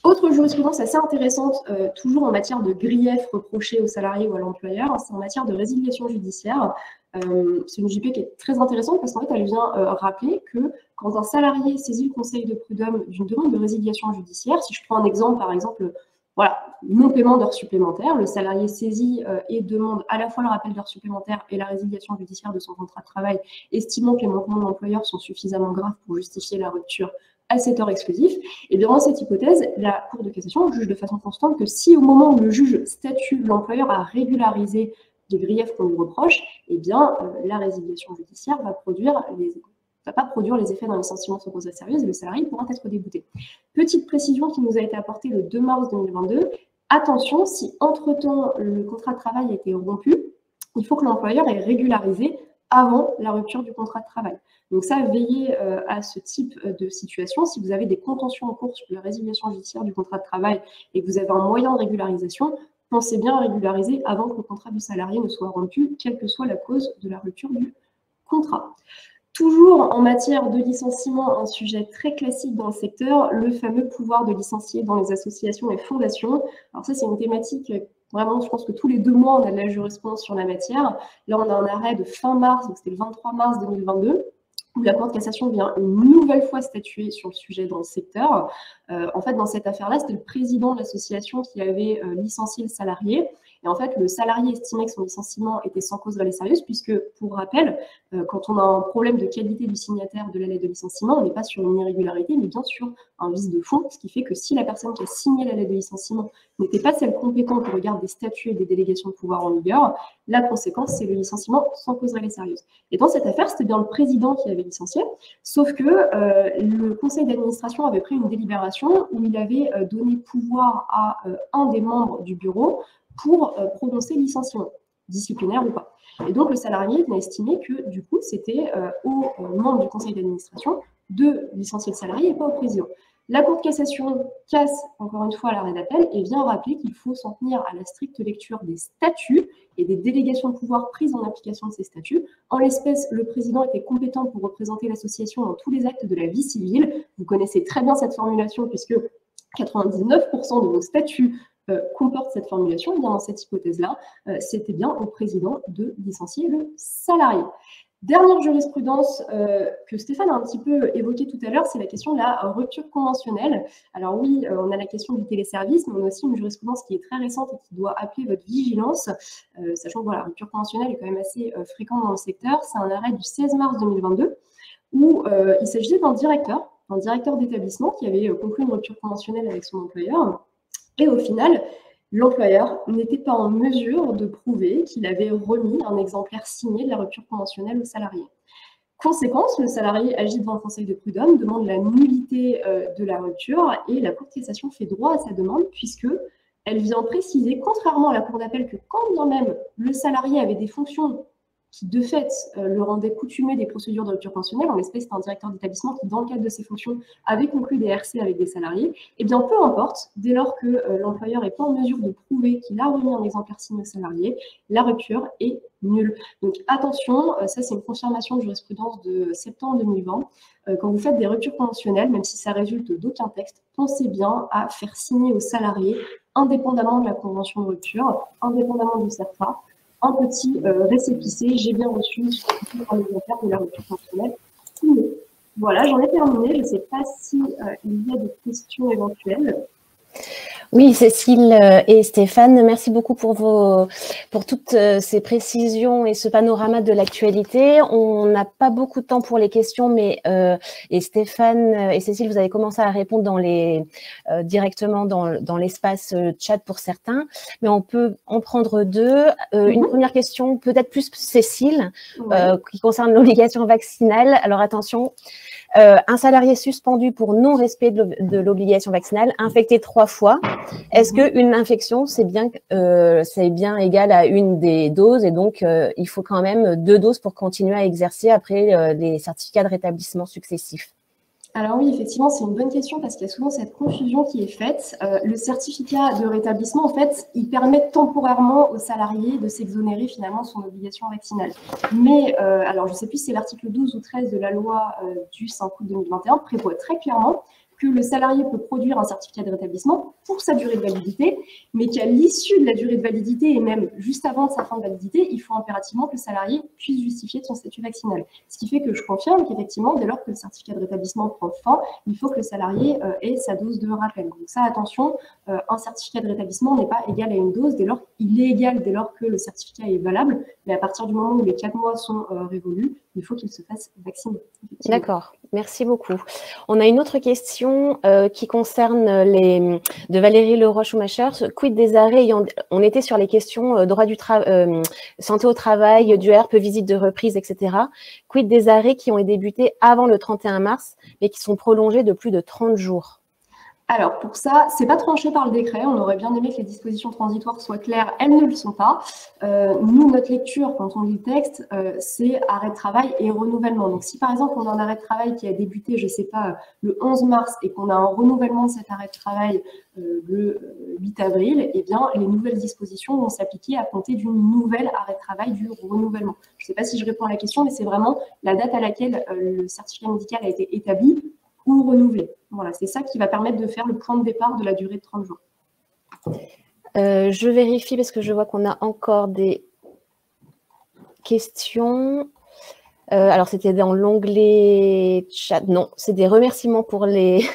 Autre jurisprudence assez intéressante, toujours en matière de grief reproché au salarié ou à l'employeur, c'est en matière de résiliation judiciaire. C'est une JP qui est très intéressante parce qu'en fait, elle vient rappeler que quand un salarié saisit le conseil de prud'homme d'une demande de résiliation judiciaire, si je prends un exemple, par exemple, voilà, non-paiement d'heures supplémentaires, le salarié saisit et demande à la fois le rappel d'heures supplémentaires et la résiliation judiciaire de son contrat de travail, estimant que les manquements de l'employeur sont suffisamment graves pour justifier la rupture à cet heure exclusif, et bien dans cette hypothèse, la Cour de cassation juge de façon constante que si au moment où le juge statue, l'employeur a régularisé les griefs qu'on lui reproche, eh bien la résiliation judiciaire va pas produire les effets d'un licenciement sans cause sérieuse et le salarié pourra être débouté. Petite précision qui nous a été apportée le 2 mars 2022, attention, si entre-temps le contrat de travail a été rompu, il faut que l'employeur ait régularisé avant la rupture du contrat de travail. Donc ça, veillez à ce type de situation. Si vous avez des contentieux en cours sur la résiliation judiciaire du contrat de travail et que vous avez un moyen de régularisation, pensez bien à régulariser avant que le contrat du salarié ne soit rompu, quelle que soit la cause de la rupture du contrat. Toujours en matière de licenciement, un sujet très classique dans le secteur, le fameux pouvoir de licencier dans les associations et fondations. Alors ça, c'est une thématique, vraiment, je pense que tous les 2 mois, on a de la jurisprudence sur la matière. Là, on a un arrêt de fin mars, donc c'était le 23 mars 2022, où la Cour de cassation vient une nouvelle fois statuer sur le sujet dans le secteur. En fait, dans cette affaire-là, c'était le président de l'association qui avait licencié le salarié. Et en fait, le salarié estimait que son licenciement était sans cause réelle et sérieuse, puisque, pour rappel, quand on a un problème de qualité du signataire de la lettre de licenciement, on n'est pas sur une irrégularité, mais bien sur un vice de fond, ce qui fait que si la personne qui a signé la lettre de licenciement n'était pas celle compétente au regard des statuts et des délégations de pouvoir en vigueur, la conséquence, c'est le licenciement sans cause réelle et sérieuse. Et dans cette affaire, c'était bien le président qui avait licencié, sauf que le conseil d'administration avait pris une délibération où il avait donné pouvoir à un des membres du bureau pour prononcer licenciement, disciplinaire ou pas. Et donc, le salarié a estimé que, du coup, c'était aux membres du conseil d'administration de licencier le salarié et pas au président. La Cour de cassation casse encore une fois l'arrêt d'appel et vient rappeler qu'il faut s'en tenir à la stricte lecture des statuts et des délégations de pouvoir prises en application de ces statuts. En l'espèce, le président était compétent pour représenter l'association dans tous les actes de la vie civile. Vous connaissez très bien cette formulation puisque 99% de vos statuts comportent cette formulation. Et bien dans cette hypothèse-là, c'était bien au président de licencier le salarié. Dernière jurisprudence que Stéphane a un petit peu évoquée tout à l'heure, c'est la question de la rupture conventionnelle. Alors oui, on a la question du téléservice, mais on a aussi une jurisprudence qui est très récente et qui doit appeler votre vigilance, sachant que voilà, la rupture conventionnelle est quand même assez fréquente dans le secteur. C'est un arrêt du 16 mars 2022 où il s'agissait d'un directeur d'établissement qui avait conclu une rupture conventionnelle avec son employeur. Et au final, l'employeur n'était pas en mesure de prouver qu'il avait remis un exemplaire signé de la rupture conventionnelle au salarié. Conséquence, le salarié agit devant le conseil de prud'homme, demande la nullité de la rupture et la Cour de cassation fait droit à sa demande puisque elle vient préciser, contrairement à la Cour d'appel, que quand bien même le salarié avait des fonctions qui, de fait, le rendait coutumé des procédures de rupture conventionnelle, en l'espèce, c'est un directeur d'établissement qui, dans le cadre de ses fonctions, avait conclu des RC avec des salariés, et bien, peu importe, dès lors que l'employeur n'est pas en mesure de prouver qu'il a remis un exemplaire signé au salarié, la rupture est nulle. Donc, attention, ça, c'est une confirmation de jurisprudence de septembre 2020. Quand vous faites des ruptures conventionnelles, même si ça résulte d'aucun texte, pensez bien à faire signer au salarié, indépendamment de la convention de rupture, indépendamment du CERFA, un petit récépissé, j'ai bien reçu un exemplaire de la rupture conventionnelle. Voilà, j'en ai terminé. Je ne sais pas s'il y a des questions éventuelles. Oui, Cécile et Stéphane, merci beaucoup pour toutes ces précisions et ce panorama de l'actualité. On n'a pas beaucoup de temps pour les questions, mais et Stéphane et Cécile, vous avez commencé à répondre directement dans l'espace chat pour certains, mais on peut en prendre deux. Une première question, peut-être plus Cécile, qui concerne l'obligation vaccinale. Alors attention. Un salarié suspendu pour non-respect de l'obligation vaccinale, infecté 3 fois. Est-ce qu'une infection, c'est bien égal à une des doses et donc il faut quand même 2 doses pour continuer à exercer après les certificats de rétablissement successifs? Alors oui, effectivement, c'est une bonne question parce qu'il y a souvent cette confusion qui est faite. Le certificat de rétablissement, en fait, il permet temporairement au salarié de s'exonérer finalement de son obligation vaccinale. Mais, alors je ne sais plus si c'est l'article 12 ou 13 de la loi du 5 août 2021, prévoit très clairement que le salarié peut produire un certificat de rétablissement pour sa durée de validité, mais qu'à l'issue de la durée de validité et même juste avant de sa fin de validité, il faut impérativement que le salarié puisse justifier de son statut vaccinal. Ce qui fait que je confirme qu'effectivement, dès lors que le certificat de rétablissement prend fin, il faut que le salarié ait sa dose de rappel. Donc ça, attention, un certificat de rétablissement n'est pas égal à une dose, il est égal dès lors que le certificat est valable, mais à partir du moment où les 4 mois sont révolus, il faut qu'il se fasse vacciner. D'accord, merci beaucoup. On a une autre question qui concerne de Valérie Leroy-Schumacher. Quid des arrêts on était sur les questions droit du santé au travail, du RP, visite de reprise, etc. Quid des arrêts qui ont débuté avant le 31 mars, mais qui sont prolongés de plus de 30 jours? Alors, pour ça, c'est pas tranché par le décret. On aurait bien aimé que les dispositions transitoires soient claires. Elles ne le sont pas. Nous, notre lecture, quand on lit le texte, c'est arrêt de travail et renouvellement. Donc, si par exemple, on a un arrêt de travail qui a débuté, je ne sais pas, le 11 mars et qu'on a un renouvellement de cet arrêt de travail le 8 avril, eh bien, les nouvelles dispositions vont s'appliquer à compter d'une nouvelle arrêt de travail du renouvellement. Je ne sais pas si je réponds à la question, mais c'est vraiment la date à laquelle le certificat médical a été établi ou renouvelé. Voilà, c'est ça qui va permettre de faire le point de départ de la durée de 30 jours. Je vérifie parce que je vois qu'on a encore des questions. Alors, c'était dans l'onglet chat. Non, c'est des remerciements pour les,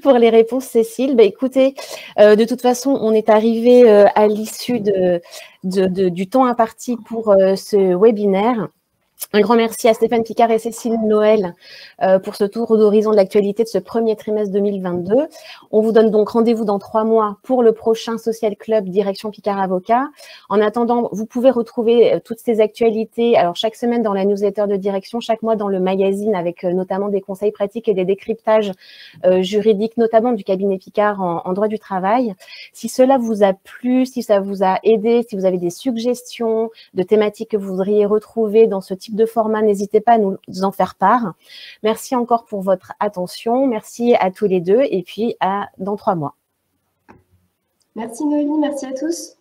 pour les réponses, Cécile. Bah, écoutez, de toute façon, on est arrivé à l'issue du temps imparti pour ce webinaire. Un grand merci à Stéphane Picard et Cécile Noël pour ce tour d'horizon de l'actualité de ce premier trimestre 2022. On vous donne donc rendez-vous dans 3 mois pour le prochain Social Club Direction Picard Avocat. En attendant, vous pouvez retrouver toutes ces actualités, alors chaque semaine dans la newsletter de Direction, chaque mois dans le magazine avec notamment des conseils pratiques et des décryptages juridiques, notamment du cabinet Picard en droit du travail. Si cela vous a plu, si ça vous a aidé, si vous avez des suggestions de thématiques que vous voudriez retrouver dans ce type type de format, n'hésitez pas à nous en faire part. Merci encore pour votre attention. Merci à tous les deux et puis dans 3 mois. Merci Noémie, merci à tous.